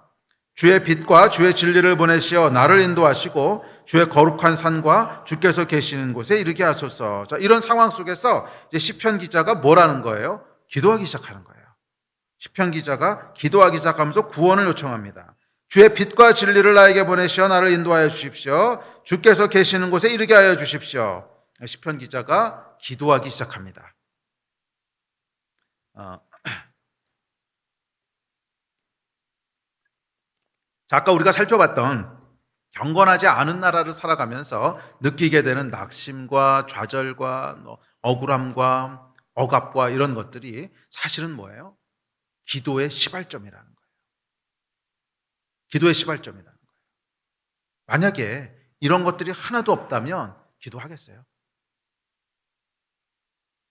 주의 빛과 주의 진리를 보내시어 나를 인도하시고 주의 거룩한 산과 주께서 계시는 곳에 이르게 하소서. 자, 이런 상황 속에서 이제 시편 기자가 뭐라는 거예요? 기도하기 시작하는 거예요. 시편 기자가 기도하기 시작하면서 구원을 요청합니다. 주의 빛과 진리를 나에게 보내시어 나를 인도하여 주십시오. 주께서 계시는 곳에 이르게 하여 주십시오. 시편 기자가 기도하기 시작합니다. 자, 아까 우리가 살펴봤던 경건하지 않은 나라를 살아가면서 느끼게 되는 낙심과 좌절과 억울함과 억압과 이런 것들이 사실은 뭐예요? 기도의 시발점이라는 거예요. 기도의 시발점이라는 거예요. 만약에 이런 것들이 하나도 없다면 기도하겠어요?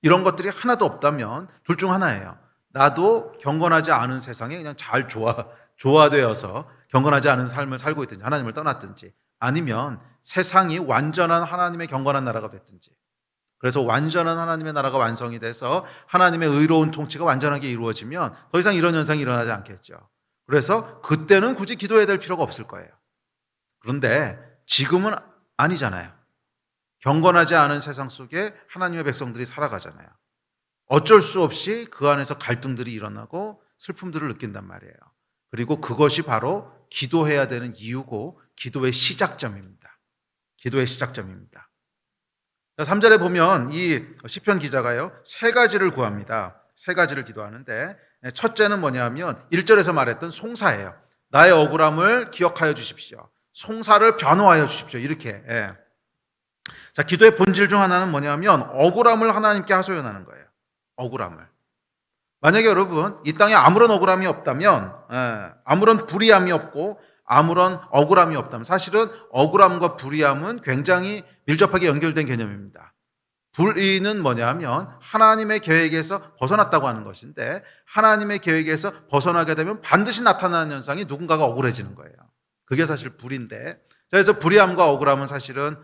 이런 것들이 하나도 없다면 둘 중 하나예요. 나도 경건하지 않은 세상에 그냥 잘 조화되어서 경건하지 않은 삶을 살고 있든지 하나님을 떠났든지, 아니면 세상이 완전한 하나님의 경건한 나라가 됐든지, 그래서 완전한 하나님의 나라가 완성이 돼서 하나님의 의로운 통치가 완전하게 이루어지면 더 이상 이런 현상이 일어나지 않겠죠. 그래서 그때는 굳이 기도해야 될 필요가 없을 거예요. 그런데 지금은 아니잖아요. 경건하지 않은 세상 속에 하나님의 백성들이 살아가잖아요. 어쩔 수 없이 그 안에서 갈등들이 일어나고 슬픔들을 느낀단 말이에요. 그리고 그것이 바로 기도해야 되는 이유고 기도의 시작점입니다. 기도의 시작점입니다. 3절에 보면 이 시편 기자가요, 세 가지를 구합니다. 세 가지를 기도하는데, 첫째는 뭐냐면 1절에서 말했던 송사예요. 나의 억울함을 기억하여 주십시오. 송사를 변호하여 주십시오. 이렇게. 자, 기도의 본질 중 하나는 뭐냐면 억울함을 하나님께 하소연하는 거예요. 억울함을. 만약에 여러분 이 땅에 아무런 억울함이 없다면, 아무런 불의함이 없고 아무런 억울함이 없다면, 사실은 억울함과 불의함은 굉장히 밀접하게 연결된 개념입니다. 불의는 뭐냐면 하나님의 계획에서 벗어났다고 하는 것인데, 하나님의 계획에서 벗어나게 되면 반드시 나타나는 현상이 누군가가 억울해지는 거예요. 그게 사실 불인데, 그래서 불의함과 억울함은 사실은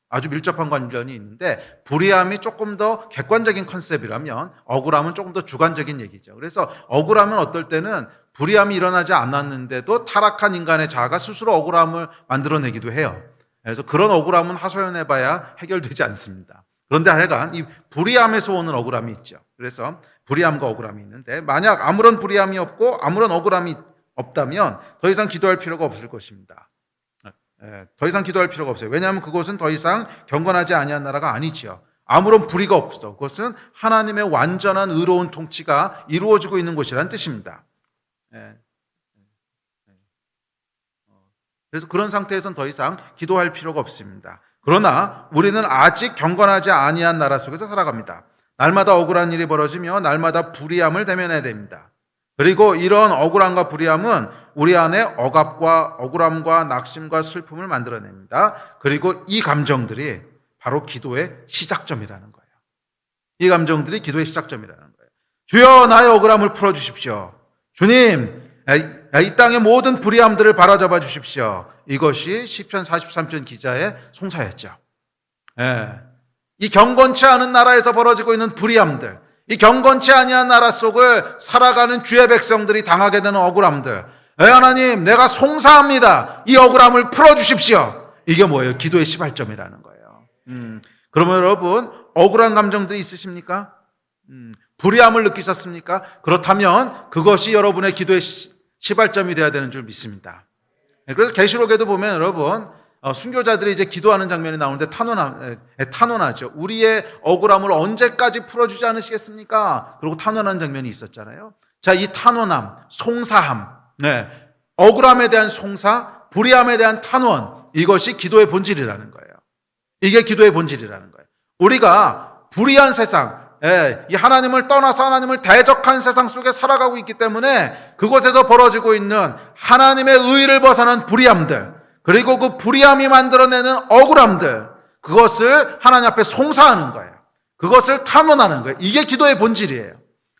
아주 밀접한 관련이 있는데, 불의함이 조금 더 객관적인 컨셉이라면 억울함은 조금 더 주관적인 얘기죠. 그래서 억울함은 어떨 때는 불의함이 일어나지 않았는데도 타락한 인간의 자아가 스스로 억울함을 만들어내기도 해요. 그래서 그런 억울함은 하소연해봐야 해결되지 않습니다. 그런데 하여간 이 불의함에서 오는 억울함이 있죠. 그래서 불의함과 억울함이 있는데, 만약 아무런 불의함이 없고 아무런 억울함이 없다면 더 이상 기도할 필요가 없을 것입니다. 더 이상 기도할 필요가 없어요. 왜냐하면 그곳은 더 이상 경건하지 아니한 나라가 아니지요. 아무런 불의가 없어. 그것은 하나님의 완전한 의로운 통치가 이루어지고 있는 곳이라는 뜻입니다. 그래서 그런 상태에서는 더 이상 기도할 필요가 없습니다. 그러나 우리는 아직 경건하지 아니한 나라 속에서 살아갑니다. 날마다 억울한 일이 벌어지며 날마다 불의함을 대면해야 됩니다. 그리고 이런 억울함과 불의함은 우리 안에 억압과 억울함과 낙심과 슬픔을 만들어냅니다. 그리고 이 감정들이 바로 기도의 시작점이라는 거예요. 이 감정들이 기도의 시작점이라는 거예요. 주여, 나의 억울함을 풀어주십시오. 주님, 이 땅의 모든 불의함들을 바로잡아 주십시오. 이것이 시편 43편 기자의 송사였죠. 이 경건치 않은 나라에서 벌어지고 있는 불의함들, 이 경건치 아니한 나라 속을 살아가는 주의 백성들이 당하게 되는 억울함들, 하나님, 내가 송사합니다. 이 억울함을 풀어주십시오. 이게 뭐예요? 기도의 시발점이라는 거예요. 그러면 여러분, 억울한 감정들이 있으십니까? 불의함을 느끼셨습니까? 그렇다면 그것이 여러분의 기도의 시발점이 되어야 되는 줄 믿습니다. 그래서 계시록에도 보면 여러분, 순교자들이 이제 기도하는 장면이 나오는데 탄원하죠. 우리의 억울함을 언제까지 풀어주지 않으시겠습니까? 그리고 탄원하는 장면이 있었잖아요. 자, 이 탄원함, 송사함, 억울함에 대한 송사, 불의함에 대한 탄원, 이것이 기도의 본질이라는 거예요. 이게 기도의 본질이라는 거예요. 우리가 불의한 세상, 이 하나님을 떠나서 하나님을 대적한 세상 속에 살아가고 있기 때문에 그곳에서 벌어지고 있는 하나님의 의를 벗어난 불의함들, 그리고 그 불의함이 만들어내는 억울함들, 그것을 하나님 앞에 송사하는 거예요. 그것을 탄원하는 거예요. 이게 기도의 본질이에요.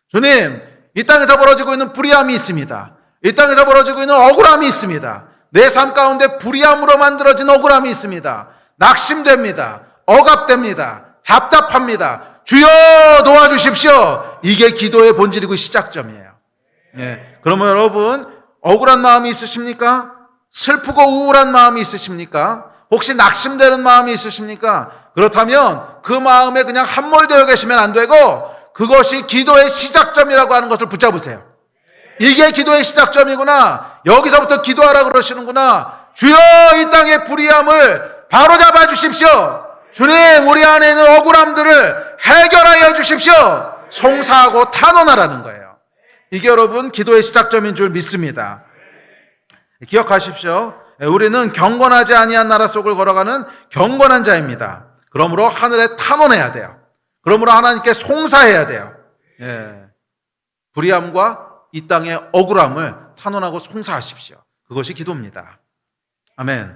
주님, 이 땅에서 벌어지고 있는 불의함이 있습니다. 이 땅에서 벌어지고 있는 억울함이 있습니다. 내 삶 가운데 불의함으로 만들어진 억울함이 있습니다. 낙심됩니다. 억압됩니다. 답답합니다. 주여, 도와주십시오. 이게 기도의 본질이고 시작점이에요. 그러면 여러분, 억울한 마음이 있으십니까? 슬프고 우울한 마음이 있으십니까? 혹시 낙심되는 마음이 있으십니까? 그렇다면 그 마음에 그냥 함몰되어 계시면 안 되고, 그것이 기도의 시작점이라고 하는 것을 붙잡으세요. 이게 기도의 시작점이구나. 여기서부터 기도하라 그러시는구나. 주여, 이 땅의 불의함을 바로잡아 주십시오. 주님, 우리 안에 있는 억울함들을 해결하여 주십시오. 송사하고 탄원하라는 거예요. 이게 여러분 기도의 시작점인 줄 믿습니다. 기억하십시오. 우리는 경건하지 아니한 나라 속을 걸어가는 경건한 자입니다. 그러므로 하늘에 탄원해야 돼요. 그러므로 하나님께 송사해야 돼요. 불의함과 이 땅의 억울함을 탄원하고 송사하십시오. 그것이 기도입니다. 아멘.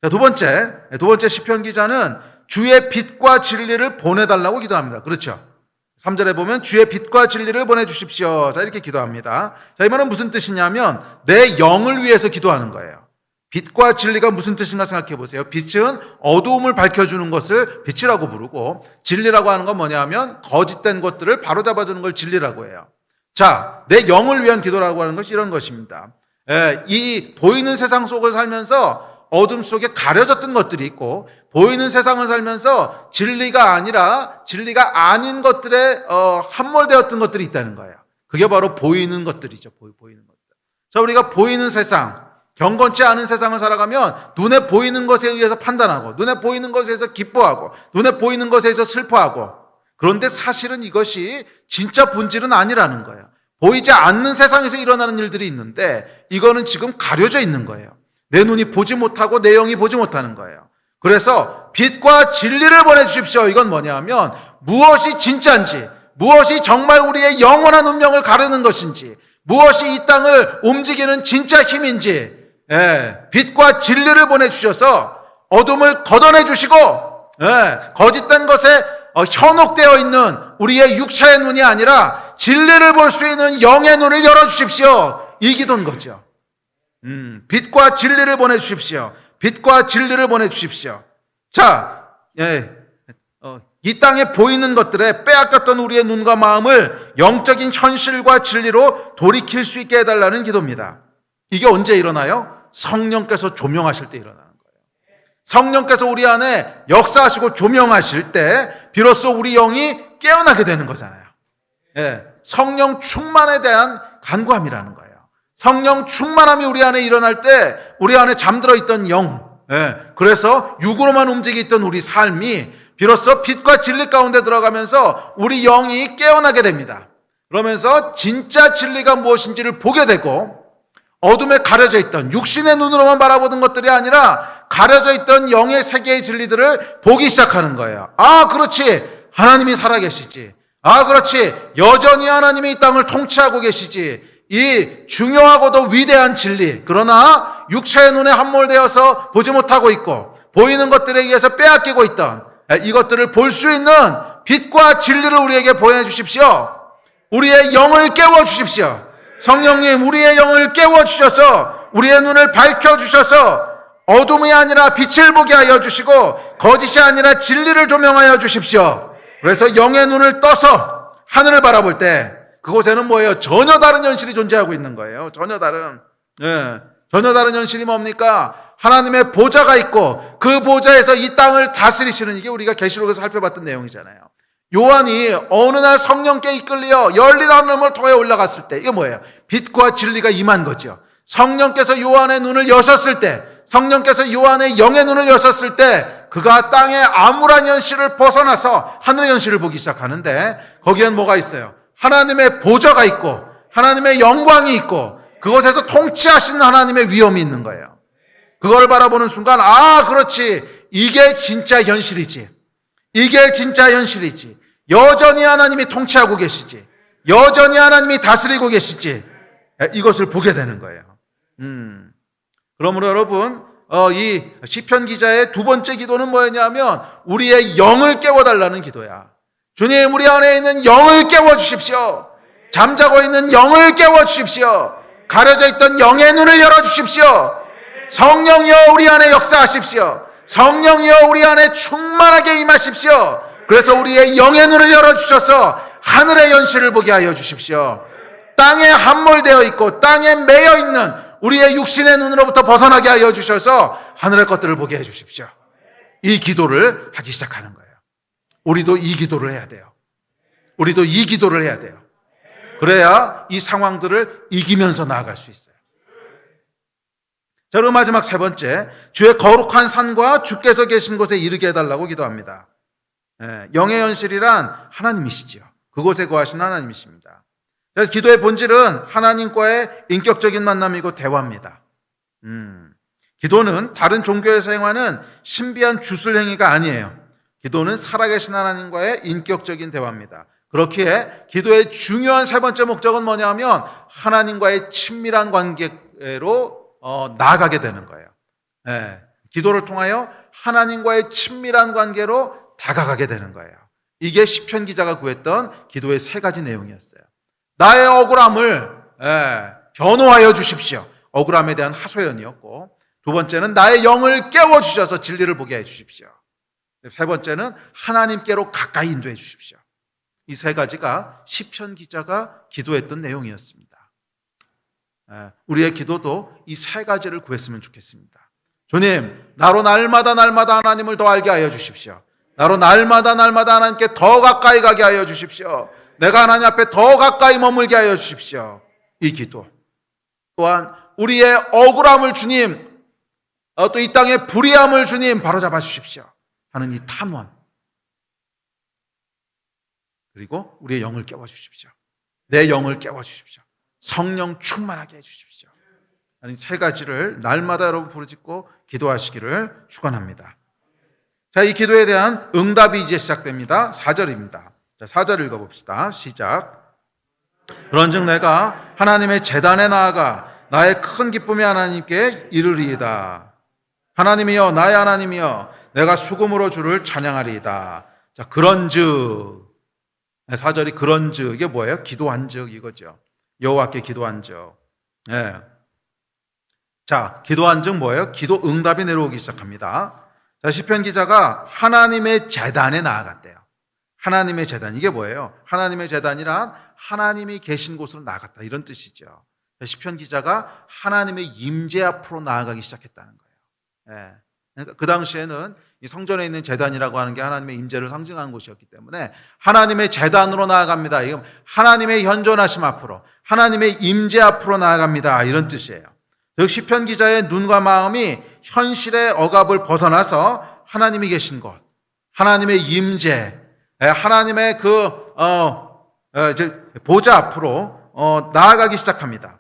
자, 두 번째 시편 기자는 주의 빛과 진리를 보내달라고 기도합니다. 그렇죠? 3절에 보면 주의 빛과 진리를 보내주십시오. 자, 이렇게 기도합니다. 자, 이 말은 무슨 뜻이냐면 내 영을 위해서 기도하는 거예요. 빛과 진리가 무슨 뜻인가 생각해 보세요. 빛은 어두움을 밝혀주는 것을 빛이라고 부르고, 진리라고 하는 건 뭐냐면 거짓된 것들을 바로잡아주는 걸 진리라고 해요. 자, 내 영을 위한 기도라고 하는 것이 이런 것입니다. 이 보이는 세상 속을 살면서 어둠 속에 가려졌던 것들이 있고, 보이는 세상을 살면서 진리가 아닌 것들에 함몰되었던 것들이 있다는 거예요. 그게 바로 보이는 것들이죠. 보이는 것들. 자, 우리가 보이는 세상, 경건치 않은 세상을 살아가면 눈에 보이는 것에 의해서 판단하고, 눈에 보이는 것에 의해서 기뻐하고, 눈에 보이는 것에 의해서 슬퍼하고, 그런데 사실은 이것이 진짜 본질은 아니라는 거예요. 보이지 않는 세상에서 일어나는 일들이 있는데 이거는 지금 가려져 있는 거예요. 내 눈이 보지 못하고 내 영이 보지 못하는 거예요. 그래서 빛과 진리를 보내주십시오. 이건 뭐냐면 무엇이 진짜인지, 무엇이 정말 우리의 영원한 운명을 가르는 것인지, 무엇이 이 땅을 움직이는 진짜 힘인지, 빛과 진리를 보내주셔서 어둠을 걷어내 주시고 거짓된 것에 현혹되어 있는 우리의 육체의 눈이 아니라 진리를 볼 수 있는 영의 눈을 열어주십시오. 이 기도인 거죠. 빛과 진리를 보내주십시오. 빛과 진리를 보내주십시오. 자, 이 땅에 보이는 것들에 빼앗겼던 우리의 눈과 마음을 영적인 현실과 진리로 돌이킬 수 있게 해달라는 기도입니다. 이게 언제 일어나요? 성령께서 조명하실 때 일어나는 거예요. 성령께서 우리 안에 역사하시고 조명하실 때 비로소 우리 영이 깨어나게 되는 거잖아요. 성령 충만에 대한 간구함이라는 거예요. 성령 충만함이 우리 안에 일어날 때 우리 안에 잠들어 있던 영, 그래서 육으로만 움직이던 우리 삶이 비로소 빛과 진리 가운데 들어가면서 우리 영이 깨어나게 됩니다. 그러면서 진짜 진리가 무엇인지를 보게 되고 어둠에 가려져 있던 육신의 눈으로만 바라보던 것들이 아니라 가려져 있던 영의 세계의 진리들을 보기 시작하는 거예요. 아, 그렇지. 하나님이 살아계시지. 아, 그렇지. 여전히 하나님이 이 땅을 통치하고 계시지. 이 중요하고도 위대한 진리. 그러나 육체의 눈에 함몰되어서 보지 못하고 있고 보이는 것들에 의해서 빼앗기고 있던 이것들을 볼 수 있는 빛과 진리를 우리에게 보여주십시오. 우리의 영을 깨워주십시오. 성령님, 우리의 영을 깨워주셔서 우리의 눈을 밝혀주셔서 어둠이 아니라 빛을 보게 하여 주시고 거짓이 아니라 진리를 조명하여 주십시오. 그래서 영의 눈을 떠서 하늘을 바라볼 때 그곳에는 뭐예요? 전혀 다른 현실이 존재하고 있는 거예요. 전혀 다른 현실이 뭡니까? 하나님의 보좌가 있고 그 보좌에서 이 땅을 다스리시는, 이게 우리가 계시록에서 살펴봤던 내용이잖아요. 요한이 어느 날 성령께 이끌려 열린 하늘을 통해 올라갔을 때 이게 뭐예요? 빛과 진리가 임한 거죠. 성령께서 요한의 눈을 여셨을 때, 성령께서 요한의 영의 눈을 여셨을 때 그가 땅의 암울한 현실을 벗어나서 하늘의 현실을 보기 시작하는데 거기엔 뭐가 있어요? 하나님의 보좌가 있고 하나님의 영광이 있고 그곳에서 통치하시는 하나님의 위엄이 있는 거예요. 그걸 바라보는 순간, 아, 그렇지. 이게 진짜 현실이지. 이게 진짜 현실이지. 여전히 하나님이 통치하고 계시지. 여전히 하나님이 다스리고 계시지. 이것을 보게 되는 거예요. 그러므로 여러분, 이 시편 기자의 두 번째 기도는 뭐였냐면 우리의 영을 깨워달라는 기도야. 주님, 우리 안에 있는 영을 깨워주십시오. 잠자고 있는 영을 깨워주십시오. 가려져 있던 영의 눈을 열어주십시오. 성령이여 우리 안에 역사하십시오. 성령이여 우리 안에 충만하게 임하십시오. 그래서 우리의 영의 눈을 열어주셔서 하늘의 현실을 보게 하여 주십시오. 땅에 함몰되어 있고 땅에 매여 있는 우리의 육신의 눈으로부터 벗어나게 하여 주셔서 하늘의 것들을 보게 해 주십시오. 이 기도를 하기 시작하는 거예요. 우리도 이 기도를 해야 돼요. 우리도 이 기도를 해야 돼요. 그래야 이 상황들을 이기면서 나아갈 수 있어요. 자, 그리고 마지막 세 번째, 주의 거룩한 산과 주께서 계신 곳에 이르게 해달라고 기도합니다. 영의 현실이란 하나님이시죠. 그곳에 거하신 하나님이십니다. 그래서 기도의 본질은 하나님과의 인격적인 만남이고 대화입니다. 기도는 다른 종교에서 행하는 신비한 주술 행위가 아니에요. 기도는 살아계신 하나님과의 인격적인 대화입니다. 그렇기에 기도의 중요한 세 번째 목적은 뭐냐면 하나님과의 친밀한 관계로 나아가게 되는 거예요. 기도를 통하여 하나님과의 친밀한 관계로 다가가게 되는 거예요. 이게 시편 기자가 구했던 기도의 세 가지 내용이었어요. 나의 억울함을 변호하여 주십시오. 억울함에 대한 하소연이었고, 두 번째는 나의 영을 깨워주셔서 진리를 보게 해주십시오. 세 번째는 하나님께로 가까이 인도해 주십시오. 이 세 가지가 시편 기자가 기도했던 내용이었습니다. 우리의 기도도 이 세 가지를 구했으면 좋겠습니다. 주님, 나로 날마다 하나님을 더 알게 하여 주십시오. 나로 날마다 하나님께 더 가까이 가게 하여 주십시오. 내가 하나님 앞에 더 가까이 머물게 하여 주십시오. 이 기도. 또한 우리의 억울함을 주님, 또 이 땅의 불의함을 주님 바로잡아 주십시오 하는 이 탐원. 그리고 우리의 영을 깨워주십시오. 내 영을 깨워주십시오. 성령 충만하게 해주십시오. 하는 세 가지를 날마다 여러분 부르짖고 기도하시기를 축원합니다. 자, 이 기도에 대한 응답이 이제 시작됩니다. 4절입니다. 자, 4절 읽어봅시다. 시작. 그런즉 내가 하나님의 제단에 나아가 나의 큰 기쁨의 하나님께 이르리이다. 하나님이여, 나의 하나님이여, 내가 수금으로 주를 찬양하리이다. 자, 그런즉 4절이 그런즉 이게 뭐예요? 기도한즉 이거죠. 여호와께 기도한즉. 예. 자, 기도한즉 뭐예요? 기도 응답이 내려오기 시작합니다. 자, 시편 기자가 하나님의 제단에 나아갔대요. 하나님의 제단 이게 뭐예요? 하나님의 제단이란 하나님이 계신 곳으로 나아갔다 이런 뜻이죠. 자, 시편 기자가 하나님의 임재 앞으로 나아가기 시작했다는 거예요. 예. 그러니까 그 당시에는 이 성전에 있는 제단이라고 하는 게 하나님의 임재를 상징하는 곳이었기 때문에 하나님의 제단으로 나아갑니다. 이건 하나님의 현존하심 앞으로, 하나님의 임재 앞으로 나아갑니다. 이런 뜻이에요. 즉 시편 기자의 눈과 마음이 현실의 억압을 벗어나서 하나님이 계신 곳, 하나님의 임재, 하나님의 보좌 앞으로 나아가기 시작합니다.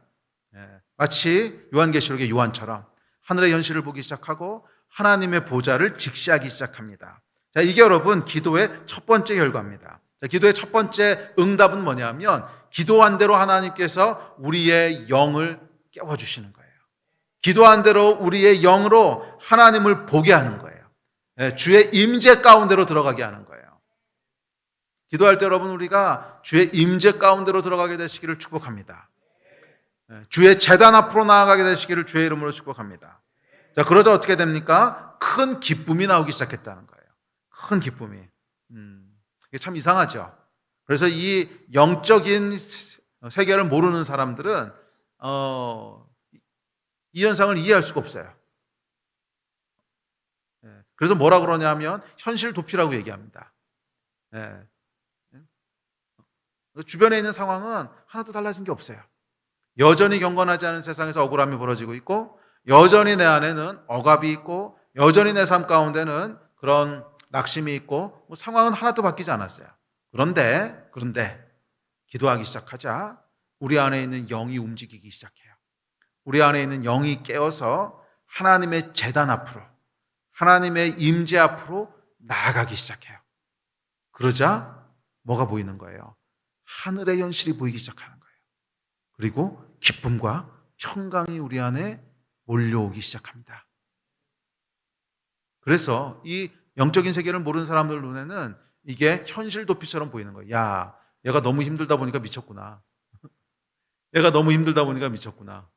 마치 요한계시록의 요한처럼 하늘의 현실을 보기 시작하고 하나님의 보좌를 직시하기 시작합니다. 자, 이게 여러분 기도의 첫 번째 결과입니다. 자, 기도의 첫 번째 응답은 뭐냐면 기도한 대로 하나님께서 우리의 영을 깨워주시는 거예요. 기도한 대로 우리의 영으로 하나님을 보게 하는 거예요. 주의 임재 가운데로 들어가게 하는 거예요. 기도할 때 여러분 우리가 주의 임재 가운데로 들어가게 되시기를 축복합니다. 주의 제단 앞으로 나아가게 되시기를 주의 이름으로 축복합니다. 자, 그러자 어떻게 됩니까? 큰 기쁨이 나오기 시작했다는 거예요. 큰 기쁨이. 이게 참 이상하죠. 그래서 이 영적인 세계를 모르는 사람들은 이 현상을 이해할 수가 없어요. 그래서 뭐라 그러냐면 현실 도피라고 얘기합니다. 주변에 있는 상황은 하나도 달라진 게 없어요. 여전히 경건하지 않은 세상에서 억울함이 벌어지고 있고, 여전히 내 안에는 억압이 있고, 여전히 내 삶 가운데는 그런 낙심이 있고, 상황은 하나도 바뀌지 않았어요. 그런데 기도하기 시작하자 우리 안에 있는 영이 움직이기 시작해요. 우리 안에 있는 영이 깨어서 하나님의 제단 앞으로, 하나님의 임재 앞으로 나아가기 시작해요. 그러자 뭐가 보이는 거예요? 하늘의 현실이 보이기 시작하는 거예요. 그리고 기쁨과 평강이 우리 안에 몰려오기 시작합니다. 그래서 이 영적인 세계를 모르는 사람들 눈에는 이게 현실 도피처럼 보이는 거예요. 야, 얘가 너무 힘들다 보니까 미쳤구나. 얘가 너무 힘들다 보니까 미쳤구나.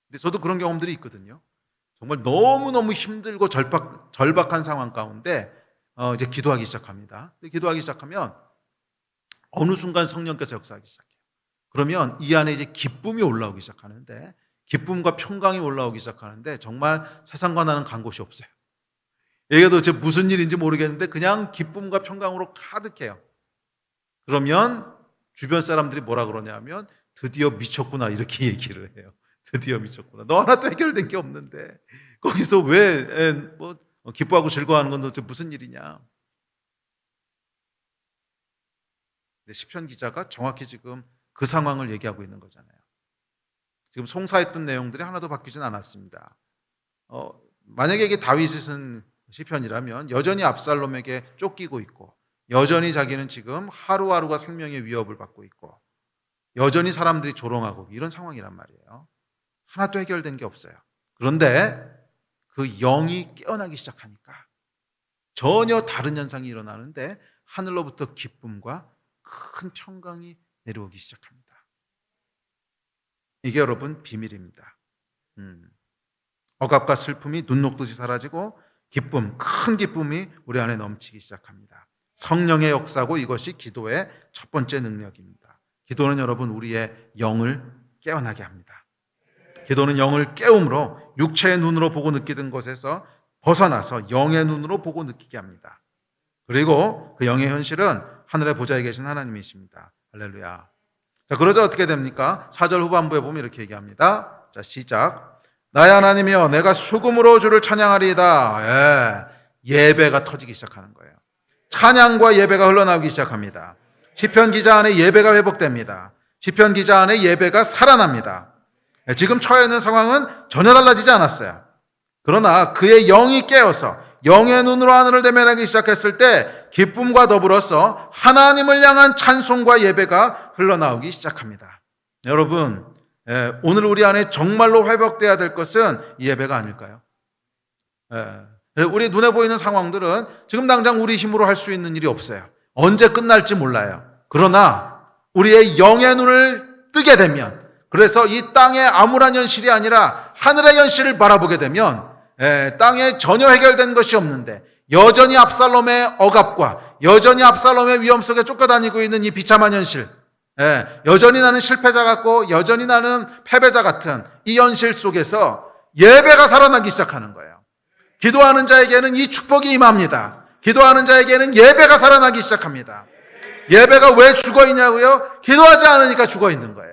근데 저도 그런 경험들이 있거든요. 정말 너무너무 힘들고 절박한 상황 가운데 이제 기도하기 시작합니다. 기도하기 시작하면 어느 순간 성령께서 역사하기 시작해요. 그러면 이 안에 이제 기쁨이 올라오기 시작하는데, 기쁨과 평강이 올라오기 시작하는데 정말 세상과 나는 간 곳이 없어요. 이게 도대체 무슨 일인지 모르겠는데 그냥 기쁨과 평강으로 가득해요. 그러면 주변 사람들이 뭐라 그러냐면 드디어 미쳤구나 이렇게 얘기를 해요. 드디어 미쳤구나. 너 하나도 해결된 게 없는데 거기서 왜 기뻐하고 즐거워하는 건 도대체 무슨 일이냐. 근데 시편 기자가 정확히 지금 그 상황을 얘기하고 있는 거잖아요. 지금 송사했던 내용들이 하나도 바뀌진 않았습니다. 만약에 이게 다윗이 쓴 시편이라면 여전히 압살롬에게 쫓기고 있고, 여전히 자기는 지금 하루하루가 생명의 위협을 받고 있고, 여전히 사람들이 조롱하고 이런 상황이란 말이에요. 하나도 해결된 게 없어요. 그런데 그 영이 깨어나기 시작하니까 전혀 다른 현상이 일어나는데 하늘로부터 기쁨과 큰 평강이 내려오기 시작합니다. 이게 여러분 비밀입니다. 억압과 슬픔이 눈 녹듯이 사라지고 기쁨, 큰 기쁨이 우리 안에 넘치기 시작합니다. 성령의 역사고 이것이 기도의 첫 번째 능력입니다. 기도는 여러분 우리의 영을 깨어나게 합니다. 기도는 영을 깨움으로 육체의 눈으로 보고 느끼던 것에서 벗어나서 영의 눈으로 보고 느끼게 합니다. 그리고 그 영의 현실은 하늘의 보좌에 계신 하나님이십니다. 할렐루야. 자, 그러자 어떻게 됩니까? 4절 후반부에 보면 이렇게 얘기합니다. 자, 시작. 나의 하나님이여 내가 수금으로 주를 찬양하리이다. 예배가 터지기 시작하는 거예요. 찬양과 예배가 흘러나오기 시작합니다. 시편 기자 안에 예배가 회복됩니다. 시편 기자 안에 예배가 살아납니다. 지금 처해 있는 상황은 전혀 달라지지 않았어요. 그러나 그의 영이 깨어서 영의 눈으로 하늘을 대면하기 시작했을 때 기쁨과 더불어서 하나님을 향한 찬송과 예배가 흘러나오기 시작합니다. 여러분, 오늘 우리 안에 정말로 회복돼야 될 것은 이 예배가 아닐까요? 우리 눈에 보이는 상황들은 지금 당장 우리 힘으로 할 수 있는 일이 없어요. 언제 끝날지 몰라요. 그러나 우리의 영의 눈을 뜨게 되면, 그래서 이 땅의 암울한 현실이 아니라 하늘의 현실을 바라보게 되면 땅에 전혀 해결된 것이 없는데 여전히 압살롬의 억압과 여전히 압살롬의 위험 속에 쫓겨다니고 있는 이 비참한 현실, 여전히 나는 실패자 같고 여전히 나는 패배자 같은 이 현실 속에서 예배가 살아나기 시작하는 거예요. 기도하는 자에게는 이 축복이 임합니다. 기도하는 자에게는 예배가 살아나기 시작합니다. 예배가 왜 죽어있냐고요? 기도하지 않으니까 죽어있는 거예요.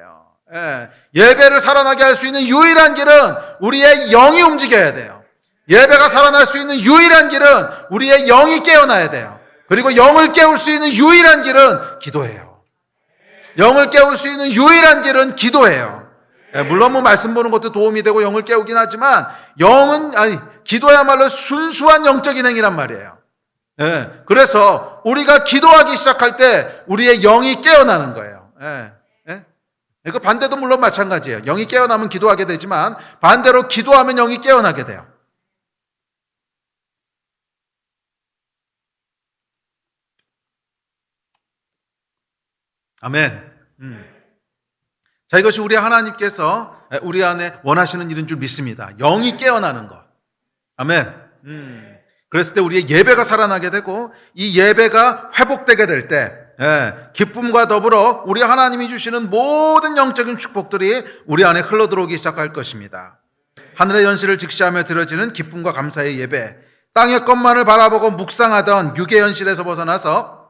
예배를 살아나게 할 수 있는 유일한 길은 우리의 영이 움직여야 돼요. 예배가 살아날 수 있는 유일한 길은 우리의 영이 깨어나야 돼요. 그리고 영을 깨울 수 있는 유일한 길은 기도예요. 영을 깨울 수 있는 유일한 길은 기도예요. 물론 뭐 말씀 보는 것도 도움이 되고 영을 깨우긴 하지만 기도야말로 순수한 영적인 행위란 말이에요. 그래서 우리가 기도하기 시작할 때 우리의 영이 깨어나는 거예요. 그 반대도 물론 마찬가지예요. 영이 깨어나면 기도하게 되지만 반대로 기도하면 영이 깨어나게 돼요. 아멘. 자, 이것이 우리 하나님께서 우리 안에 원하시는 일인 줄 믿습니다. 영이 깨어나는 것. 아멘. 그랬을 때 우리의 예배가 살아나게 되고 이 예배가 회복되게 될 때 기쁨과 더불어 우리 하나님이 주시는 모든 영적인 축복들이 우리 안에 흘러들어오기 시작할 것입니다. 하늘의 현실을 직시하며 드려지는 기쁨과 감사의 예배, 땅의 것만을 바라보고 묵상하던 육의 현실에서 벗어나서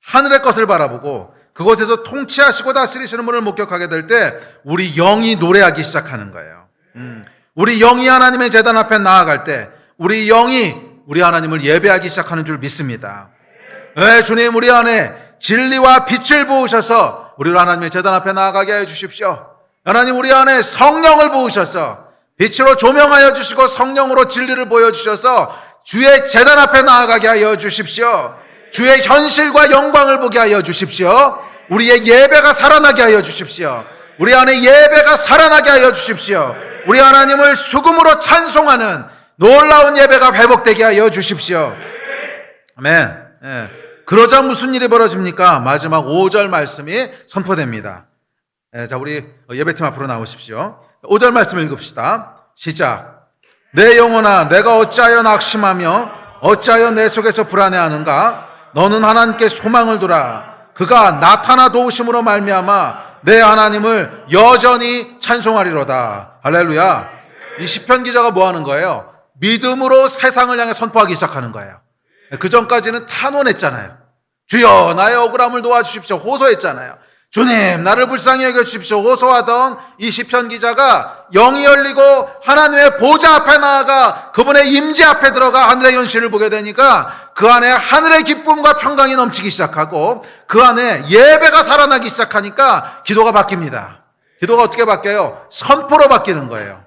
하늘의 것을 바라보고 그곳에서 통치하시고 다스리시는 분을 목격하게 될 때 우리 영이 노래하기 시작하는 거예요. 우리 영이 하나님의 제단 앞에 나아갈 때 우리 영이 우리 하나님을 예배하기 시작하는 줄 믿습니다. 주님, 우리 안에 진리와 빛을 부으셔서 우리 하나님의 제단 앞에 나아가게 하여 주십시오. 하나님, 우리 안에 성령을 부으셔서 빛으로 조명하여 주시고 성령으로 진리를 보여주셔서 주의 제단 앞에 나아가게 하여 주십시오. 주의 현실과 영광을 보게 하여 주십시오. 우리의 예배가 살아나게 하여 주십시오. 우리 안에 예배가 살아나게 하여 주십시오. 우리 하나님을 수금으로 찬송하는 놀라운 예배가 회복되게 하여 주십시오. 아멘. 그러자 무슨 일이 벌어집니까? 마지막 5절 말씀이 선포됩니다. 자, 우리 예배팀 앞으로 나오십시오. 5절 말씀을 읽읍시다. 시작. 내 영혼아, 내가 어찌하여 낙심하며 어찌하여 내 속에서 불안해하는가? 너는 하나님께 소망을 두라. 그가 나타나 도우심으로 말미암아 내 하나님을 여전히 찬송하리로다. 할렐루야. 이 시편 기자가 뭐 하는 거예요? 믿음으로 세상을 향해 선포하기 시작하는 거예요. 그 전까지는 탄원했잖아요. 주여, 나의 억울함을 도와주십시오. 호소했잖아요. 주님, 나를 불쌍히 여겨주십시오. 호소하던 이 시편 기자가 영이 열리고 하나님의 보좌 앞에 나아가 그분의 임재 앞에 들어가 하늘의 현실을 보게 되니까 그 안에 하늘의 기쁨과 평강이 넘치기 시작하고 그 안에 예배가 살아나기 시작하니까 기도가 바뀝니다. 기도가 어떻게 바뀌어요? 선포로 바뀌는 거예요.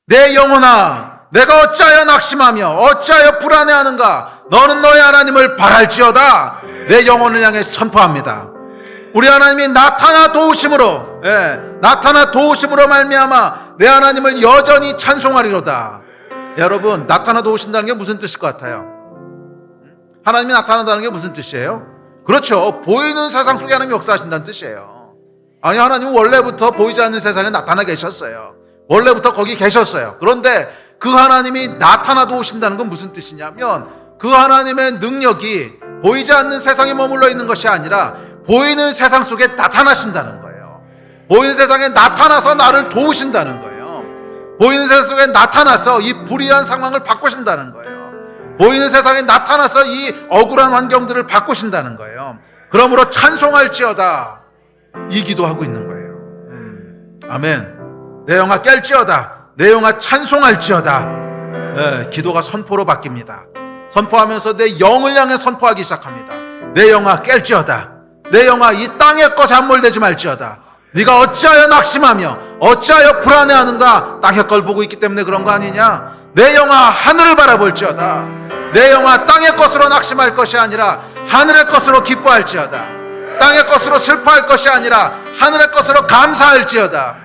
내 영혼아, 내가 어찌하여 낙심하며 어찌하여 불안해하는가? 너는 너의 하나님을 바랄지어다. 내 영혼을 향해 선포합니다. 우리 하나님이 나타나 도우심으로 말미암아 내 하나님을 여전히 찬송하리로다. 여러분, 나타나 도우신다는 게 무슨 뜻일 것 같아요? 하나님이 나타난다는 게 무슨 뜻이에요? 그렇죠. 보이는 세상 속에 하나님이 역사하신다는 뜻이에요. 아니, 하나님은 원래부터 보이지 않는 세상에 나타나 계셨어요. 원래부터 거기 계셨어요. 그런데 그 하나님이 나타나 도우신다는 건 무슨 뜻이냐면 그 하나님의 능력이 보이지 않는 세상에 머물러 있는 것이 아니라 보이는 세상 속에 나타나신다는 거예요. 보이는 세상에 나타나서 나를 도우신다는 거예요. 보이는 세상 속에 나타나서 이 불의한 상황을 바꾸신다는 거예요. 보이는 세상에 나타나서 이 억울한 환경들을 바꾸신다는 거예요. 그러므로 찬송할지어다, 이 기도하고 있는 거예요. 아멘. 내 영아 깰지어다, 내 영아 찬송할지어다. 기도가 선포로 바뀝니다. 선포하면서 내 영을 향해 선포하기 시작합니다. 내 영아 깰지어다, 내 영아 이 땅의 것에 함몰되지 말지어다. 네가 어찌하여 낙심하며 어찌하여 불안해하는가? 땅의 걸 보고 있기 때문에 그런 거 아니냐? 내 영아 하늘을 바라볼지어다. 내 영아 땅의 것으로 낙심할 것이 아니라 하늘의 것으로 기뻐할지어다. 땅의 것으로 슬퍼할 것이 아니라 하늘의 것으로 감사할지어다.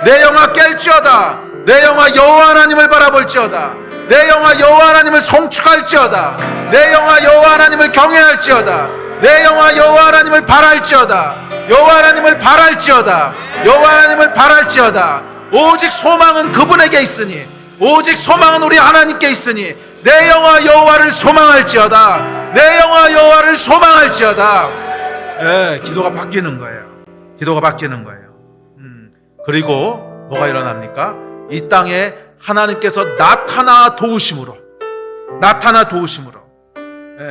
내 영아 깰지어다. 내 영아 여호와 하나님을 바라볼지어다. 내 영혼 여호와 하나님을 송축할지어다. 내 영혼 여호와 하나님을 경외할지어다. 내 영혼 여호와 하나님을 바랄지어다. 여호와 하나님을 바랄지어다. 여호와 하나님을 바랄지어다. 오직 소망은 그분에게 있으니, 오직 소망은 우리 하나님께 있으니 내 영혼 여호와를 소망할지어다. 내 영혼 여호와를 소망할지어다. 기도가 바뀌는 거예요. 기도가 바뀌는 거예요. 그리고 뭐가 일어납니까? 이 땅에 하나님께서 나타나 도우심으로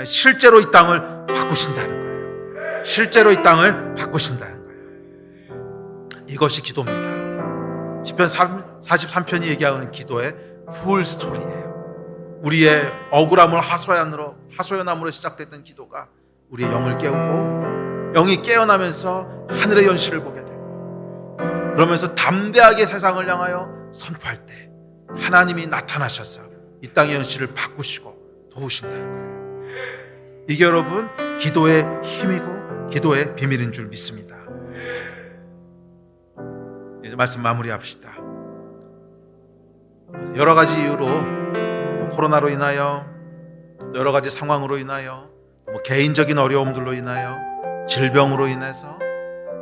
실제로 이 땅을 바꾸신다는 거예요. 실제로 이 땅을 바꾸신다는 거예요. 이것이 기도입니다. 시편 43편이 얘기하는 기도의 풀 스토리예요. 우리의 억울함을 하소연함으로 시작됐던 기도가 우리의 영을 깨우고, 영이 깨어나면서 하늘의 현실을 보게 되고, 그러면서 담대하게 세상을 향하여 선포할 때 하나님이 나타나셔서 이 땅의 현실을 바꾸시고 도우신다는 거예요. 이게 여러분 기도의 힘이고 기도의 비밀인 줄 믿습니다. 이제 말씀 마무리합시다. 여러 가지 이유로 코로나로 인하여, 여러 가지 상황으로 인하여, 개인적인 어려움들로 인하여, 질병으로 인해서,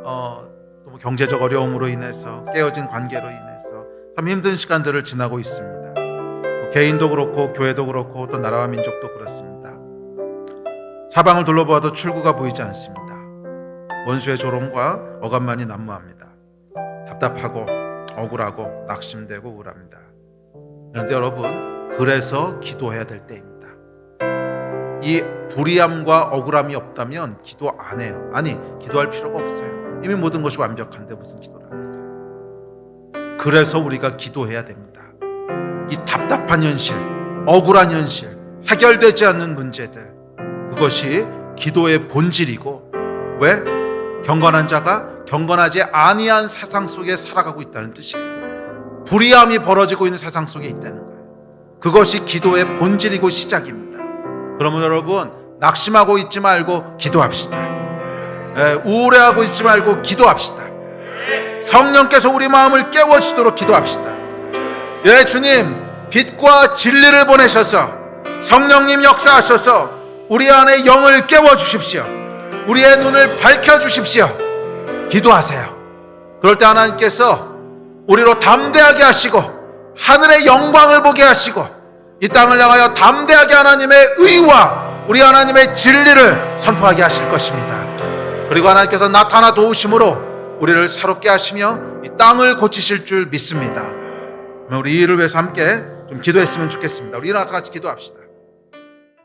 또 경제적 어려움으로 인해서, 깨어진 관계로 인해서 참 힘든 시간들을 지나고 있습니다. 개인도 그렇고 교회도 그렇고 또 나라와 민족도 그렇습니다. 사방을 둘러보아도 출구가 보이지 않습니다. 원수의 조롱과 억압만이 난무합니다. 답답하고 억울하고 낙심되고 우울합니다. 그런데 여러분, 그래서 기도해야 될 때입니다. 이 불의함과 억울함이 없다면 기도 안 해요. 아니, 기도할 필요가 없어요. 이미 모든 것이 완벽한데 무슨 기도를 하겠어요. 그래서 우리가 기도해야 됩니다. 이 답답한 현실, 억울한 현실, 해결되지 않는 문제들, 그것이 기도의 본질이고, 왜? 경건한 자가 경건하지 아니한 세상 속에 살아가고 있다는 뜻이에요. 불의함이 벌어지고 있는 세상 속에 있다는 거예요. 그것이 기도의 본질이고 시작입니다. 그러면 여러분, 낙심하고 있지 말고 기도합시다. 우울해하고 있지 말고 기도합시다. 성령께서 우리 마음을 깨워주도록 기도합시다. 주님, 빛과 진리를 보내셔서 성령님 역사하셔서 우리 안에 영을 깨워주십시오. 우리의 눈을 밝혀주십시오. 기도하세요. 그럴 때 하나님께서 우리로 담대하게 하시고 하늘의 영광을 보게 하시고 이 땅을 향하여 담대하게 하나님의 의와 우리 하나님의 진리를 선포하게 하실 것입니다. 그리고 하나님께서 나타나 도우심으로 우리를 새롭게 하시며 이 땅을 고치실 줄 믿습니다. 우리 이 일을 위해서 함께 좀 기도했으면 좋겠습니다. 우리 일어나서 같이 기도합시다.